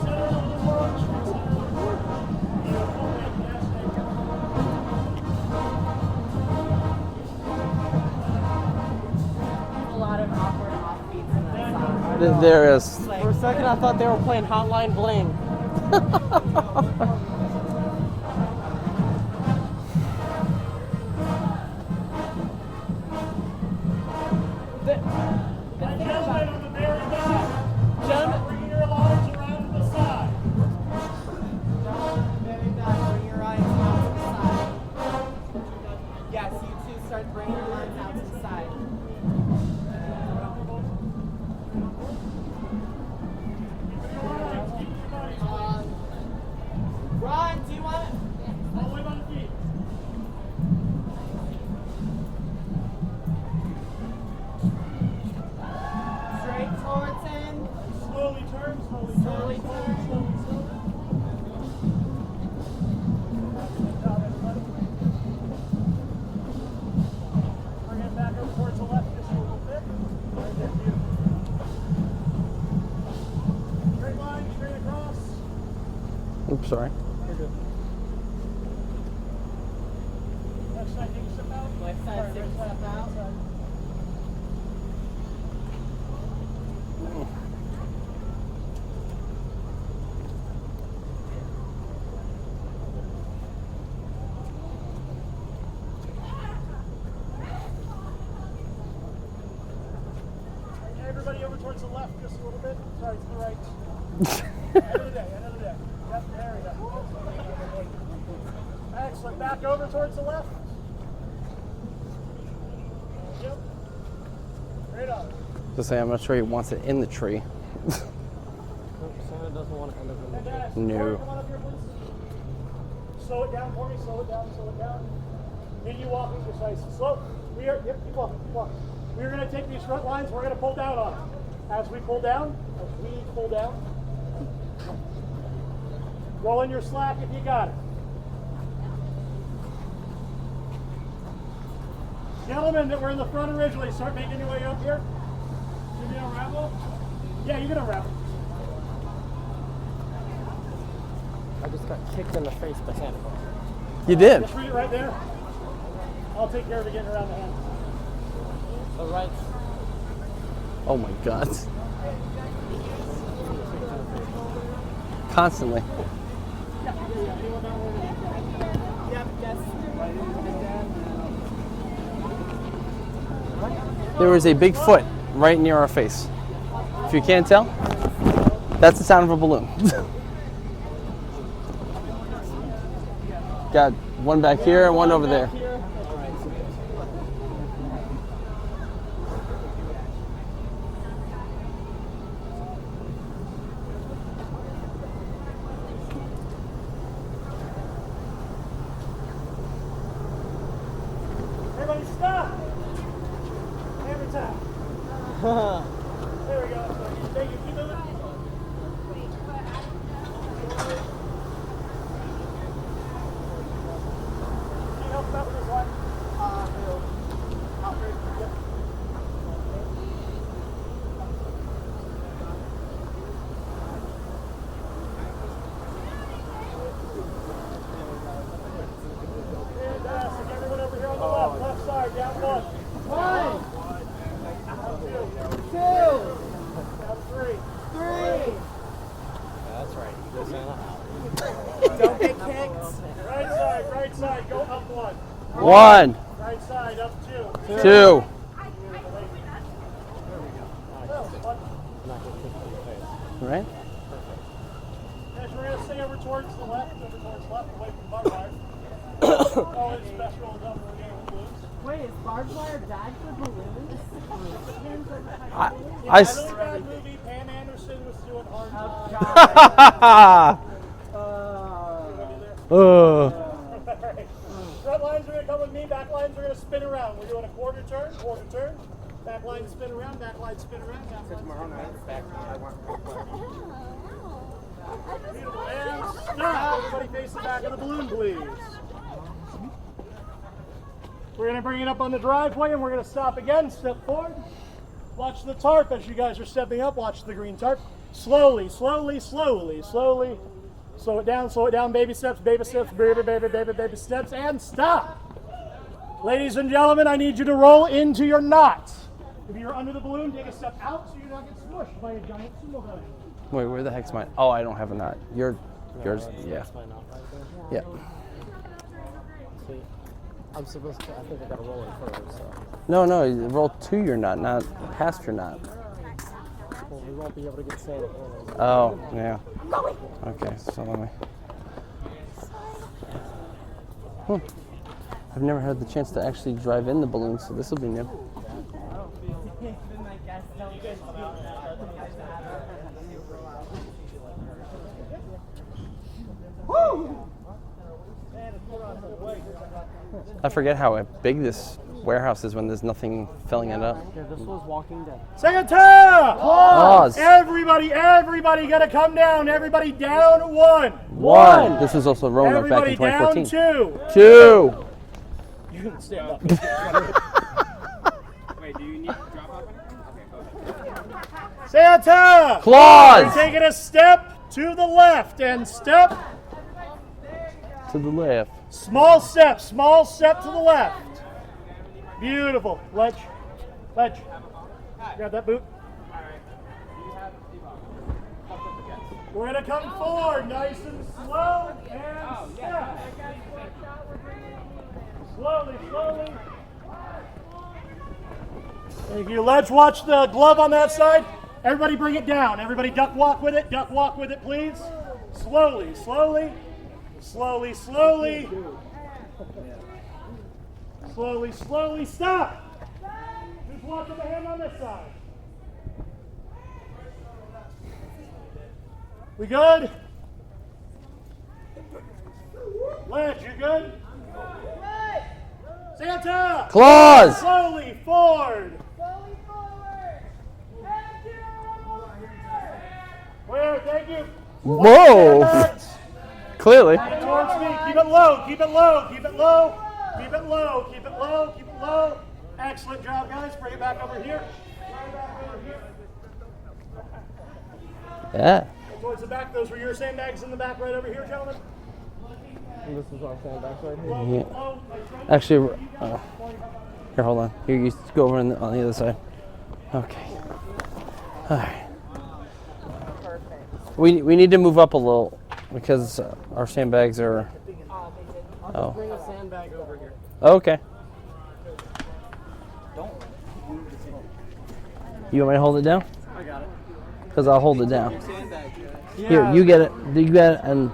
Center of the launch. Beautiful, fantastic. A lot of awkward offbeats in that song. There is. For a second, I thought they were playing Hotline Bling. And gentlemen on the very back, Gentlemen. bring your lines around to the side. Very back, bring your lines out to the side. Yes, you two start bringing your lines out to the side. Oops, sorry. Left side, take a step out. Left side, take a step out. Everybody over towards the left just a little bit. Sorry, to the right. End of the day, end of the day. Yep, there we go. Excellent. Back over towards the left. Yep. Right on. Just say I'm not sure he wants it in the tree. Santa doesn't want to end up in the Fantastic. No. Corey, come on up here, please. Slow it down for me. Slow it down. Slow it down. Continue walking just nice and slow. We are. Yep. Keep walking. Keep walking. We are going to take these front lines. We're going to pull down on them. As we pull down, roll in your slack if you got it. Gentlemen that were in the front originally, start making your way up here. You gonna unravel? Yeah, you're gonna unravel. I just got kicked in the face by Santa Claus. You did. Just read it right there. I'll take care of it getting around the hand. The right. Oh my God. Constantly. There is a big foot right near our face. If you can't tell, that's the sound of a balloon. Got one back here and one over there. Everybody stop! Every time. There we go. Thank you. Keep moving. Can you help out with this one? Yep. Fantastic. Everyone over here on the left side, down one. One. Two. Down three. That's right. Don't get kicked. Right side, go up one. One, Right side, up two. two. Right? Next, we're going to stay over towards the left, away from barbed wire. Always special enough for a game of blues. Wait, is barbed wire bad for balloons? I In s- that bad movie, Pam Anderson was doing hard time. Uh, Front lines are going to come with me, back lines are going to spin around. We're doing a quarter turn, back line spin around, back line spin around, back line spin around. Beautiful. And stop. Everybody face the back of the balloon, please. We're going to bring it up on the driveway and we're going to stop again. Step forward. Watch the tarp as you guys are stepping up. Watch the green tarp. Slowly, slowly, slowly, slowly. Slow it down, baby steps, baby steps, baby steps, and stop. Ladies and gentlemen, I need you to roll into your knot. If you're under the balloon, take a step out so you don't get smushed by a giant sumo gun. wait, where the heck's mine? Oh, I don't have a knot. Yours, yeah. That's my knot right Yeah. there. See, I'm supposed to, I think I gotta roll in first, so. No, you roll to your knot, not past your knot. Well, we won't be able to get Santa in. Oh, yeah. Okay, so let me. I've never had the chance to actually drive in the balloon, so this will be new. I forget how big this warehouse is when there's nothing filling it up. Yeah, this was Walking Dead. Second turn! Pause. Everybody gotta come down. Everybody down one. One. This was also Roanoke back in Everybody 2014. down two. Two. You can stand up. Wait, do you need to drop off anything? Okay, go ahead. Santa! Claus. We're taking a step to the left and step To the left. Small step to the left. Beautiful. Ledge. Grab that boot. We're going to come forward nice and slow and step. Slowly. Thank you. Let's watch the glove on that side. Everybody bring it down. Everybody duck walk with it, please. Slowly. Slowly, stop. Just walk with the hand on this side. We good? Ledge, you good? Santa! Claws! Slowly forward. Where? Thank you. Whoa! Sandbags. Clearly. Towards me. Keep it low. Excellent job, guys. Bring it back over here. Yeah. Towards the back. Those were your sandbags in the back right over here, gentlemen. This is our sandbags right here. Low. Actually, here, hold on. Here, you go over on the other side. Okay. All right. We need to move up a little because our sandbags are. Oh. Bring a sandbag over here. Okay. You want me to hold it down? I got it. Because I'll hold it down. Yeah. Here, you get it. You get it, and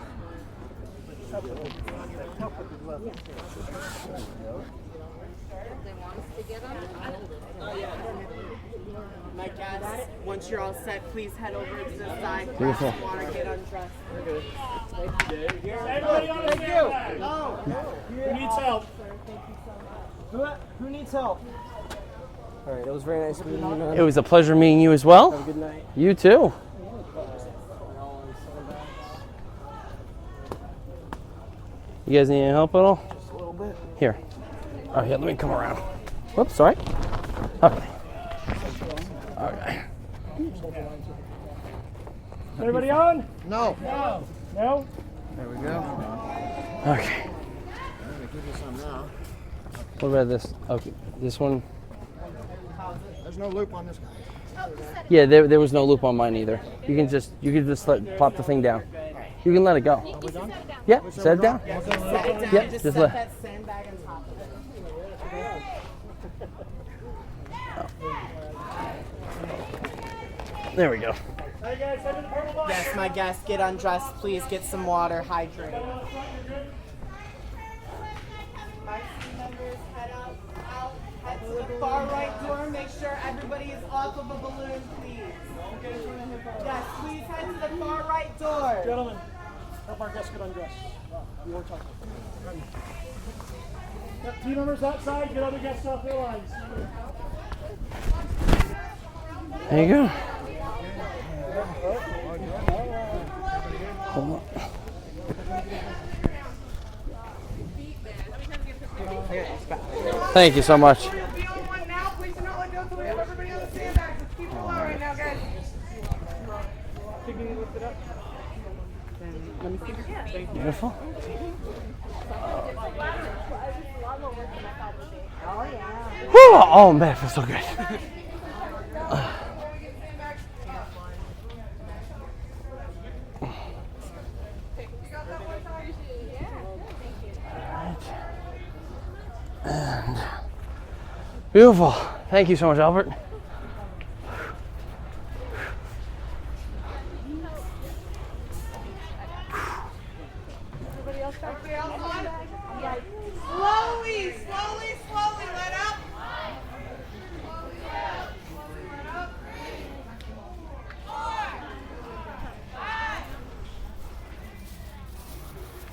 My guests, once you're all set, please head over to the side. grab Beautiful. some water, get undressed. Everybody on the sandbag. Who needs help? Who needs help? All right, it was very nice meeting you, man. it was a pleasure meeting you as well. Have a good night. You too. You guys need any help at all? Just a little bit. Here. Oh, here, let me come around. Whoops, sorry. Okay. Okay. Everybody on? No. No? There we go. Okay. What about this? Okay, this one. There's no loop on this guy. Yeah, there was no loop on mine either. You can just plop the thing down. You can let it go. Yeah, set it down. Set it down Yeah, and just just set let- that sandbag on top of it. There we go. Hey guys, head to the purple box. Yes, my guests, get undressed. Please get some water, hydrate. My team members, head out, head to the far right door. Make sure everybody is off of a balloon, please. Yes, please head to the far right door. Gentlemen, help our guests get undressed. You were talking. Yep, team members outside, get other guests off their lines. There you go. Hold on. Thank you so much. Be on one now. Please do not let go until we have everybody on the sandbags. Let's keep it low right now, guys. Beautiful. Whew, oh man, it feels so good. And beautiful. Thank you so much, Albert. Slowly, let up.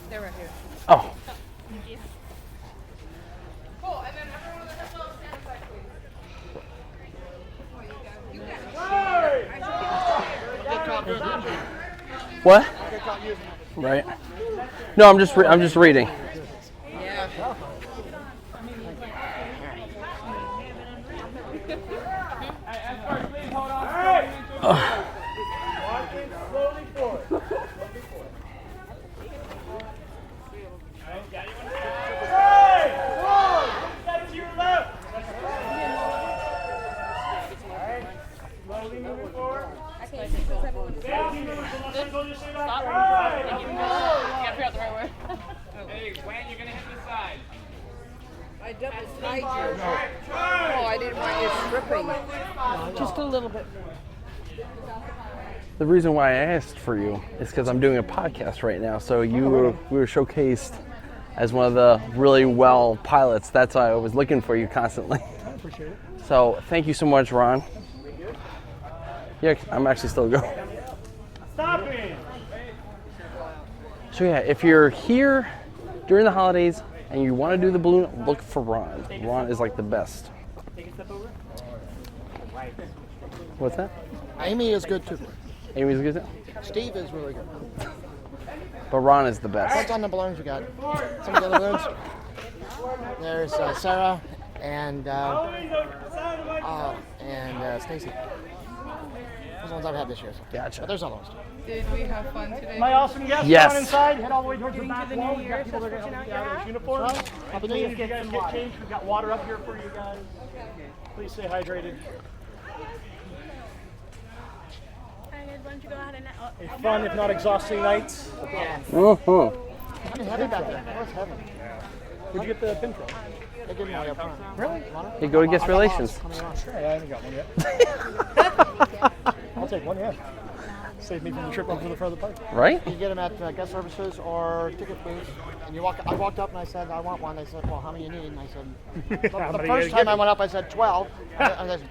They're right here. Oh. Cool, and then everyone with their phones stand aside, please. What? Right. No, I'm just reading. Walking slowly forward. I double tied you. Oh, I didn't want you stripping. Just a little bit. The reason why I asked for you is because I'm doing a podcast right now. So we were showcased as one of the really well pilots. That's why I was looking for you constantly. I appreciate it. So thank you so much, Ron. Yeah, I'm actually still going. Stop it! So yeah, if you're here during the holidays and you want to do the balloon, look for Ron. Ron is like the best. Take a step over. What's that? Amy is good too. Amy's good. Steve is really good. But Ron is the What's best. on the balloons we got? Some of the other balloons. There's Sarah and Stacy. Those ones I've had this year. So. Gotcha. But there's other ones. Did we have fun today? My awesome guests, Yes. come on inside, head all the way towards the Drink back to the wall. new We've year, got people that are so going to help switching you out out of your those uniforms. Happy New Please Year. get changed. We've got water up here for you guys. Please stay hydrated. Why don't you go ahead and A fun, if not exhausting, night. Woohoo. I mean, heavy back there. What's heavy? Where'd you get the pin from? They give me one up front. Really? You go to Guest Relations. Sure, I haven't got one yet. I'll take one, yeah. Save me from the trip over to the front of the park. Right? You get them at guest services or ticket booths. And you I walked up and I said, I want one. They said, well, how many you need? And I said, How the many first you time gonna I went up, I said 12. And I said,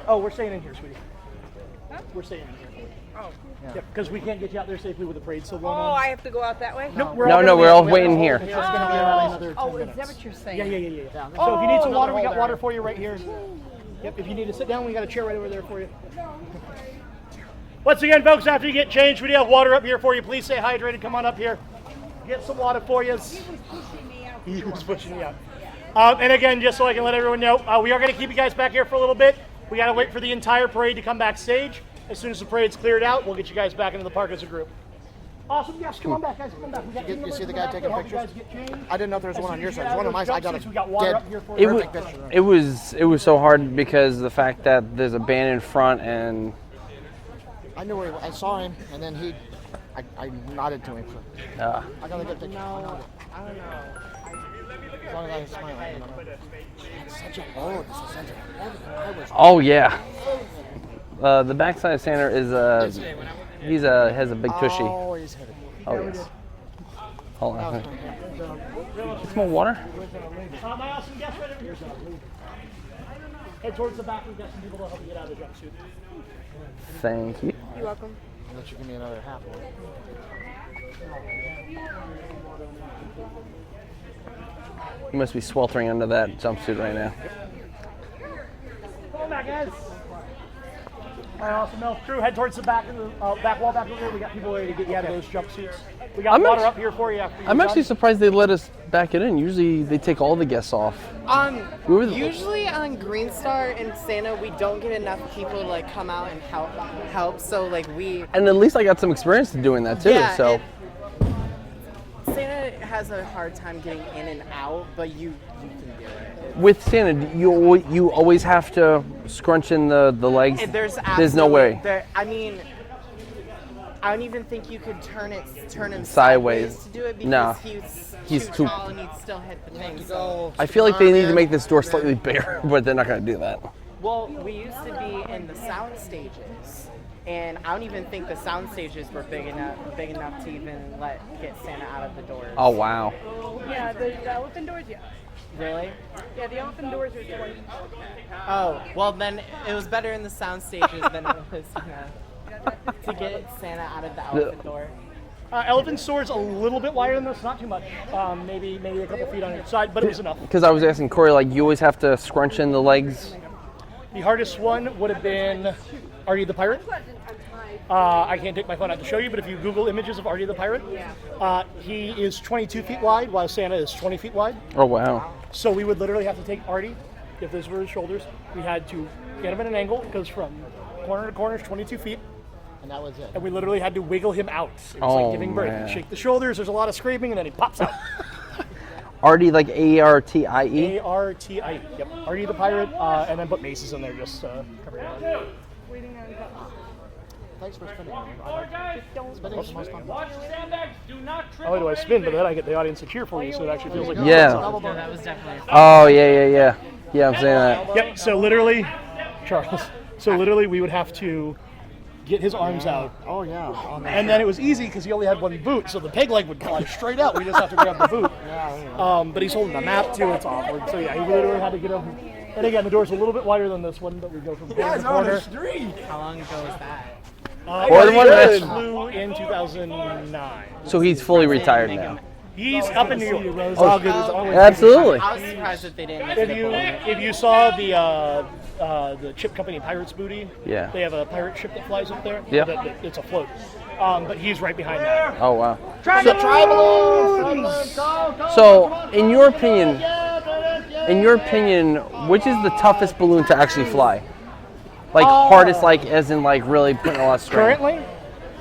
Oh, we're staying in here, sweetie. We're staying in here. Oh. Yeah, because we can't get you out there safely with the parade still going Oh, on. I have to go out that way? Nope, No, we're all waiting here. it's going to be around another 10 Oh, is minutes. that what you're saying? Yeah. So if you need some water, we got water for you right here. Yep, if you need to sit down, we got a chair right over there for you. Once again, folks, after you get changed, we do have water up here for you. Please stay hydrated. Come on up here. Get some water for you. He was pushing me out. And again, just so I can let everyone know, we are going to keep you guys back here for a little bit. We got to wait for the entire parade to come backstage. As soon as the parade's cleared out, we'll get you guys back into the park as a group. Awesome. Yes, come on back, guys. Come on back. We got You see the guy back taking to help you pictures? guys get changed. I didn't know if there was As one soon on your as side. you There's one on my side. I got jumpsuits, we got water dead up here for you. perfect picture. It was so hard because the fact that there's a band in front and I knew where he was. I saw him, and then I nodded to him. So. I got a good picture. No, I don't know. As long as I was smiling. You know. That's such a load. This is such a heavy. I was oh yeah. The backside of Santa is has a big tushy. always heavy. Oh yes. Hold on. Some more water? My awesome guest right over here. Head towards the back. We've got some people to help you get out of the jumpsuit. Thank you. You're welcome. I'll let you give me another half one. You must be sweltering under that jumpsuit right now. Come on back, guys. My awesome elf crew, head towards the back of the back wall back over there. We got people ready to get you out of those jumpsuits. We got water up here for you after you're I'm actually done. surprised they let us back it in. Usually they take all the guests off. We were the- Usually on Green Star and Santa, we don't get enough people to like come out and help. So like we And at least I got some experience doing that too. Yeah, so Santa has a hard time getting in and out, but you can do it. with Santa, you always have to scrunch in the legs. And there's no way. I mean, I don't even think you could turn him Sideways. sideways to do it because No. he's too- tall and he'd still hit the thing. So. I feel like they need to make this door slightly bigger, but they're not going to do that. Well, we used to be in the sound stages, and I don't even think the sound stages were big enough to even get Santa out of the doors. Oh wow. Yeah, the elephant doors, yeah. Really? Yeah, the elephant doors are 20. Oh, well then it was better in the sound stages than it was to get Santa out of the elephant door. Elephant Store's a little bit wider than this, not too much. Maybe a couple feet on each side, but it was enough. Because I was asking Corey, like, you always have to scrunch in the legs. The hardest one would have been Artie the Pirate. I can't take my phone out to show you, but if you Google images of Artie the Pirate, he is 22 feet wide, while Santa is 20 feet wide. Oh wow. So we would literally have to take Artie, if those were his shoulders, we had to get him at an angle, because from corner to corner is 22 feet, And that was it. and we literally had to wiggle him out. It was Oh, like giving birth. man. You shake the shoulders, there's a lot of screaming, and then he pops out. Artie, like A-R-T-I-E? A-R-T-I-E. Yep. Artie the Pirate, and then put Macy's in there, just cover it up. Thanks for spinning. Spinning the most fun. Oh, do I spin? But then I get the audience to cheer for you, so it actually feels like Yeah. That was definitely. Oh, yeah. Yeah, I'm saying that. Yep. So literally, Charles. So literally, we would have to get his arms out, Oh yeah. and then it was easy because he only had one boot, so the peg leg would fly straight out. We just have to grab the boot. But he's holding the map too. It's awkward. So yeah, he literally had to get him. And again, the door's a little bit wider than this one, but we go from corner to corner. How long ago was that? More than one He match. flew in 2009. So he's fully retired now. He's up in New York. Oh, All good. It's always absolutely. I was surprised that they didn't. If you saw the chip company Pirates Booty, Yeah. they have a pirate ship that flies up there. Yeah. It's a float. But he's right behind that. Oh, wow. So, in your opinion, which is the toughest balloon to actually fly? Like hardest, like as in like really putting a lot of strain. Currently,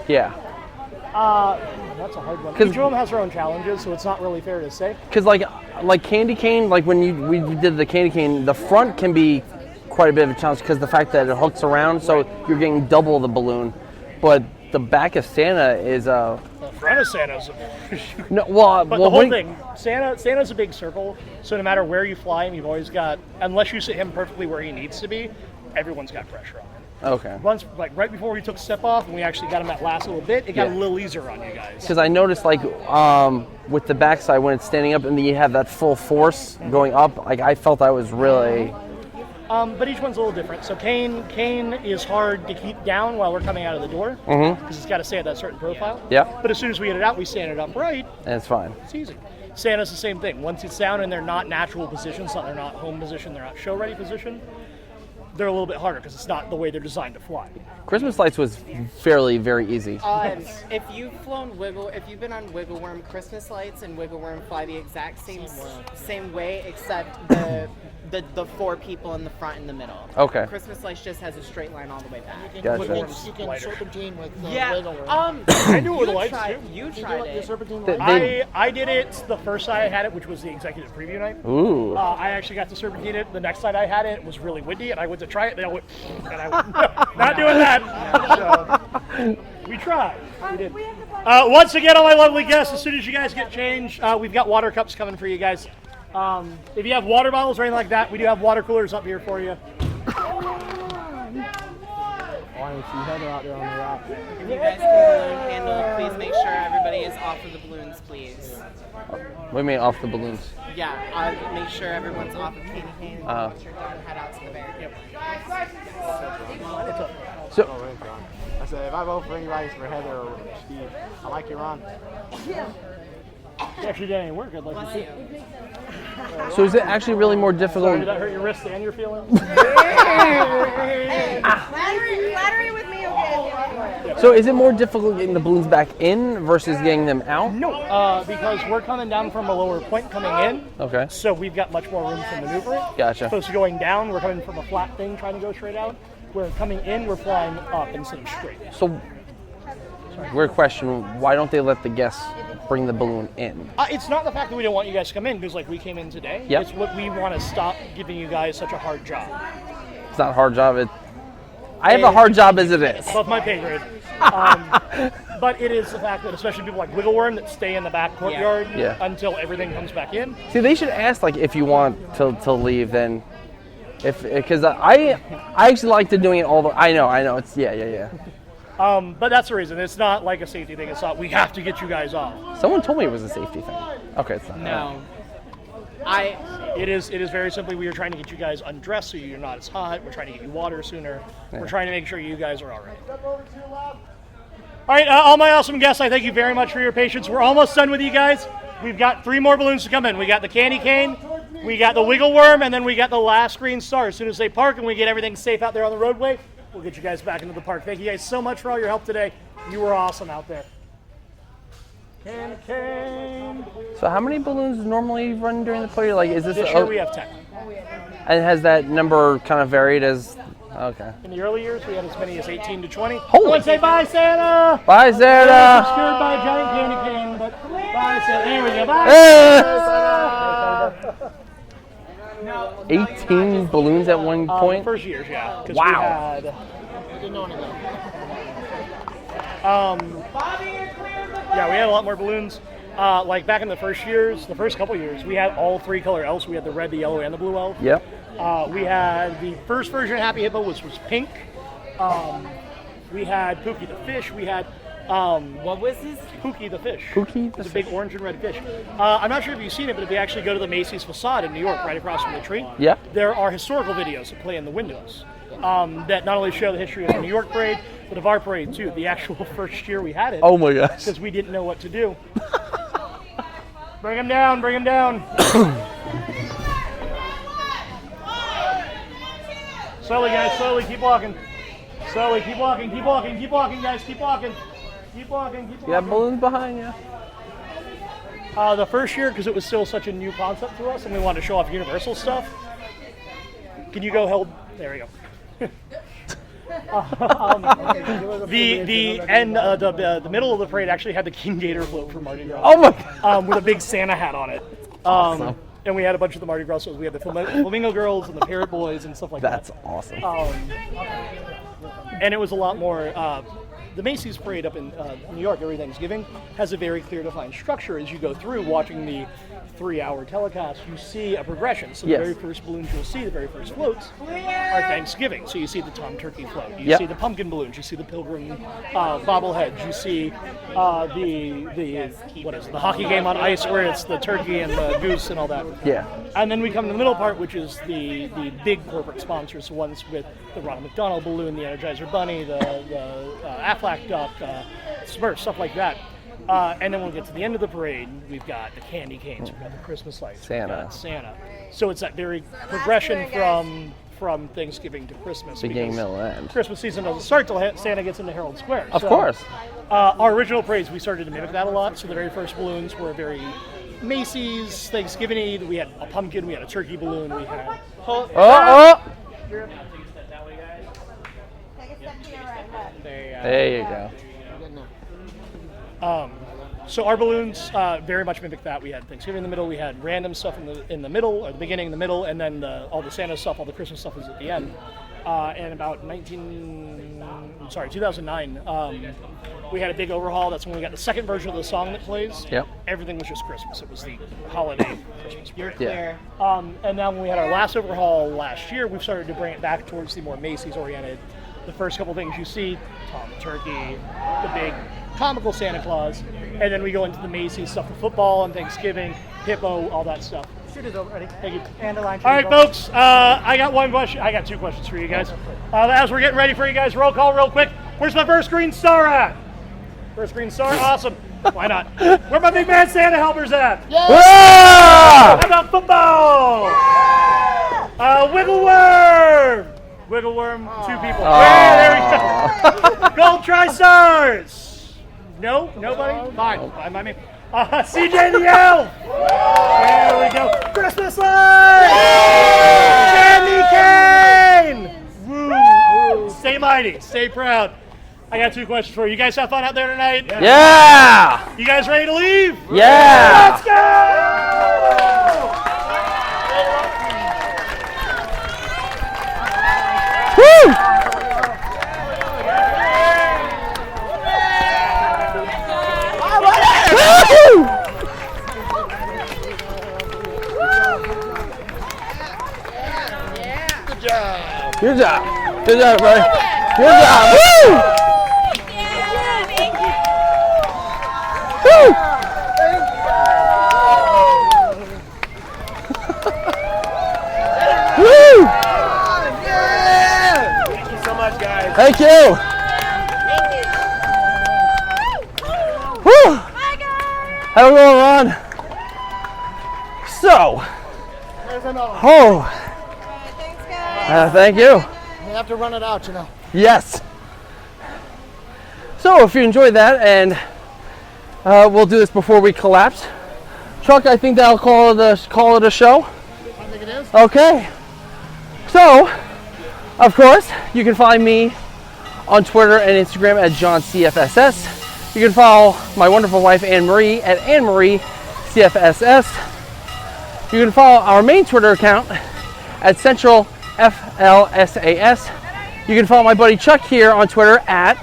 Yeah. that's a hard one. 'Cause- Each of them has their own challenges, so it's not really fair to say. Because like candy cane, like when we did the candy cane, the front can be quite a bit of a challenge because the fact that it hooks around, so you're getting double the balloon. But the back of Santa is The front of Santa's. no. Well, But well, the whole when- thing, Santa's a big circle, so no matter where you fly him, you've always got, unless you sit him perfectly where he needs to be, everyone's got pressure on him. Okay. Once, like right before we took step off, and we actually got him that last little bit, it got Yeah. a little easier on you guys. Because I noticed like with the backside when it's standing up and then you have that full force going up, like I felt I was really. But each one's a little different. So cane is hard to keep down while we're coming out of the door because it's got to stay at that certain profile. Yeah. But as soon as we get it out, we stand it upright. And it's fine. It's easy. Santa's the same thing. Once it's down and they're not natural positions, they're not home position, they're not show ready position, they're a little bit harder because it's not the way they're designed to fly. Christmas lights was very easy. If you've been on Wiggle Worm, Christmas lights and Wiggle Worm fly the exact same way, except the four people in the front and the middle. Okay. Christmas lights just has a straight line all the way back. Gotcha. You can serpentine with Yeah. wiggle room. I do it with the lights too. You You tried do it, you it. serpentine Th- with they- I did it the first night I had it, which was the executive preview night. Ooh. I actually got to serpentine it. The next night I had it, it was really windy, and I went to try it. They all went, and I went, no, not doing that. So, we tried. We did. Once again, all my lovely guests, as soon as you guys get changed, we've got water cups coming for you guys. If you have water bottles or anything like that, we do have water coolers up here for you. Why don't you head out there on the rack? If you guys can balloon handle, please make sure everybody is off of the balloons, please. What do you mean off the balloons? Yeah, make sure everyone's off of candy cane. Once you're done, head out to the barricade. So Oh, right, John. I said, if I vote for anybody, it's for Heather or Steve. I like you, Ron. It actually did any work, I'd like to see. so is it actually really more difficult? Did that hurt your wrist and your feelings? Flattery with me, okay? So is it more difficult getting the balloons back in versus getting them out? No, because we're coming down from a lower point coming in, Okay. so we've got much more room for maneuvering. Gotcha. Opposed to going down, we're coming from a flat thing trying to go straight out. We're coming in, we're flying up instead of straight. So weird question. Why don't they let the guests bring the balloon in? It's not the fact that we don't want you guys to come in, because like we came in today. Yep. It's what we want to stop giving you guys such a hard job. It's not a hard job. I have a hard job as it is. Above my pay grade. But it is the fact that especially people like Wiggle Worm that stay in the back courtyard Yeah. until everything comes back in. See, they should ask like if you want to leave, then because I actually like to doing it all the. I know. It's yeah. But that's the reason. It's not like a safety thing. It's not we have to get you guys off. Someone told me it was a safety thing. Okay, it's not. No. It is very simply we are trying to get you guys undressed so you're not as hot. We're trying to get you water sooner. Yeah. We're trying to make sure you guys are all right. All right, all my awesome guests, I thank you very much for your patience. We're almost done with you guys. We've got 3 more balloons to come in. We got the candy cane, we got the Wiggle Worm, and then we got the last green star. As soon as they park and we get everything safe out there on the roadway, we'll get you guys back into the park. Thank you guys so much for all your help today. You were awesome out there. Candy cane. So how many balloons normally run during the party? Like, is this? This year we have 10. And has that number kind of varied as? Okay. In the early years, we had as many as 18 to 20. Holy- Everyone say bye, Santa! Bye, We're Santa. obscured by a giant candy cane, but bye, Santa. There we go. Bye. Hey! 18 balloons at one point. First years, yeah. 'cause Wow. We had, I didn't know any of that. Yeah, we had a lot more balloons. Like back in the first couple years, we had all 3 color elves. We had the red, the yellow, and the blue elf. Yep. We had the first version of Happy Hippo, which was pink. We had Pookie the fish. We had What was this? Pookie the fish. Pookie It's the a big orange and red fish. I'm not sure if you've seen it, but if you actually go to the Macy's facade in New York, right across from the tree, Yeah. there are historical videos that play in the windows that not only show the history of the New York parade, but of our parade too. The actual first year we had it. Oh my gosh. Because we didn't know what to do. Bring him down, bring him down. Slowly, guys, slowly, keep walking. Slowly, keep walking, keep walking, keep walking, guys, keep walking. Keep walking, keep walking. You got balloons behind you. The first year, because it was still such a new concept to us and we wanted to show off Universal stuff. Can you go hold? There we go. The middle of the parade actually had the King Gator float for Mardi Gras. Oh my God. With a big Santa hat on it. Awesome. And we had a bunch of the Mardi Gras shows. We had the Flamingo Girls and the Parrot Boys and stuff like That's that. awesome. And it was a lot more. The Macy's parade up in New York every Thanksgiving has a very clear defined structure. As you go through watching the 3-hour telecast, you see a progression. So Yes. the very first balloons you'll see, the very first floats, are Thanksgiving. So you see the Tom Turkey float, you Yep. see the pumpkin balloons, you see the pilgrim bobbleheads, you see the hockey game on ice where it's the turkey and the goose and all that. Yeah. And then we come to the middle part, which is the big corporate sponsors, the ones with the Ronald McDonald balloon, the Energizer Bunny, the Aflac duck, Smurf, stuff like that. And then when we get to the end of the parade, we've got the candy canes, we've got the Christmas lights, Santa. we've got Santa. So it's that very progression from Thanksgiving to Christmas. Beginning, because middle, end. Christmas season doesn't start till Santa gets into Herald Square. Of So, course. our original parades, we started to mimic that a lot. So the very first balloons were very Macy's, Thanksgiving-y. We had a pumpkin, we had a turkey balloon, we had... Oh! There you go. So our balloons very much mimic that. We had Thanksgiving in the middle, we had random stuff in the middle, or the beginning, the middle, and then all the Santa stuff, all the Christmas stuff was at the end. And about 2009, we had a big overhaul. That's when we got the second version of the song that plays. Yep. Everything was just Christmas. It was the holiday Christmas. You're clear. And now when we had our last overhaul last year, we've started to bring it back towards the more Macy's-oriented. The first couple things you see, Tom the Turkey, the big comical Santa Claus, and then we go into the Macy's stuff for football and Thanksgiving, Hippo, all that stuff. Shoot is over, ready? Thank you. And the line. All right, folks, I got one question. I got 2 questions for you guys. As we're getting ready for you guys, roll call real quick. Where's my first green star at? First green star? Awesome. Why not? Where my big man Santa helpers at? Yeah! How about football? Wiggle worm. Wiggle worm, 2 people. Yeah, there we go. Gold Tri-Stars. No? Nobody? Fine. Fine by me. CJ the Elf. There we go. Christmas lights. Candy cane. Woo. Stay mighty. Stay proud. I got 2 questions for you. You guys have fun out there tonight? Yeah! You guys ready to leave? Yeah! Let's go! Woo! Woo! Good job. Good job, buddy. Good job. Woo! Woo! Woo! Thank you so much, guys. Thank you. Woo! How we going, Ron? So, thank you. You have to run it out, you know. Yes. So, if you enjoyed that, and we'll do this before we collapse. Chuck, I think that'll call it a show. I think it is. Okay. So, of course, you can find me on Twitter and Instagram at JohnCFSS. You can follow my wonderful wife Anne Marie at AnneMarieCFSS. You can follow our main Twitter account at CentralFLSAS. You can follow my buddy Chuck here on Twitter at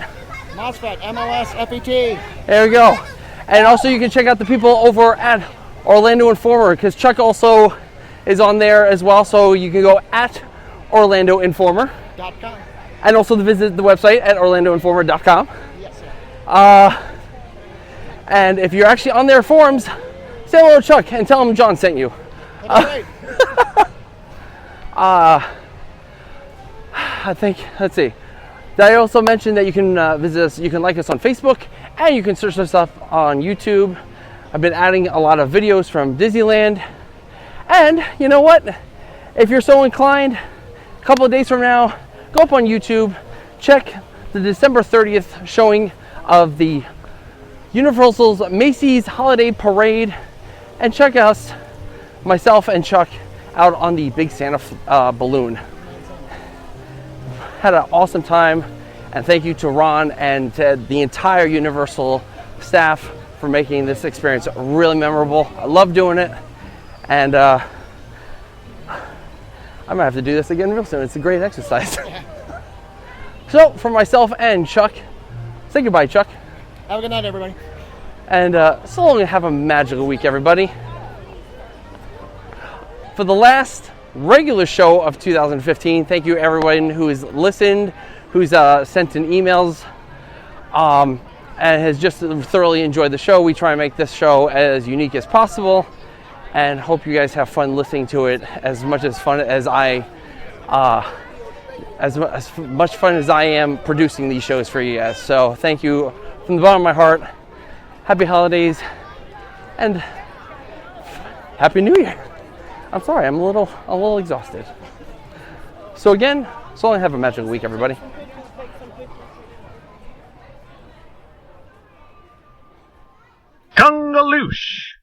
MOSFET, MLS, FET. There we go. And also you can check out the people over at Orlando Informer, because Chuck also is on there as well. So you can go at Orlando Informer. .com. And also visit the website at orlandoinformer.com. Yes, sir. And if you're actually on their forums, say hello to Chuck and tell him John sent you. That's great. I think, let's see. Did I also mention that you can visit us, you can like us on Facebook, and you can search us up on YouTube. I've been adding a lot of videos from Disneyland. And you know what? If you're so inclined, a couple of days from now, go up on YouTube, check the December 30th showing of the Universal's Macy's Holiday Parade, and check us, myself and Chuck, out on the Big Santa balloon. Had an awesome time, and thank you to Ron and to the entire Universal staff for making this experience really memorable. I love doing it, and I might have to do this again real soon. It's a great exercise. So, for myself and Chuck, say goodbye, Chuck. Have a good night, everybody. And so long, and have a magical week, everybody. For the last regular show of 2015, thank you everyone who has listened, who's sent in emails, and has just thoroughly enjoyed the show. We try and make this show as unique as possible, and hope you guys have fun listening to it as much as fun as as much fun as I am producing these shows for you guys. So thank you from the bottom of my heart. Happy holidays and Happy New Year. I'm sorry, I'm a little exhausted. So again, so long, have a magical week, everybody. Kungaloosh.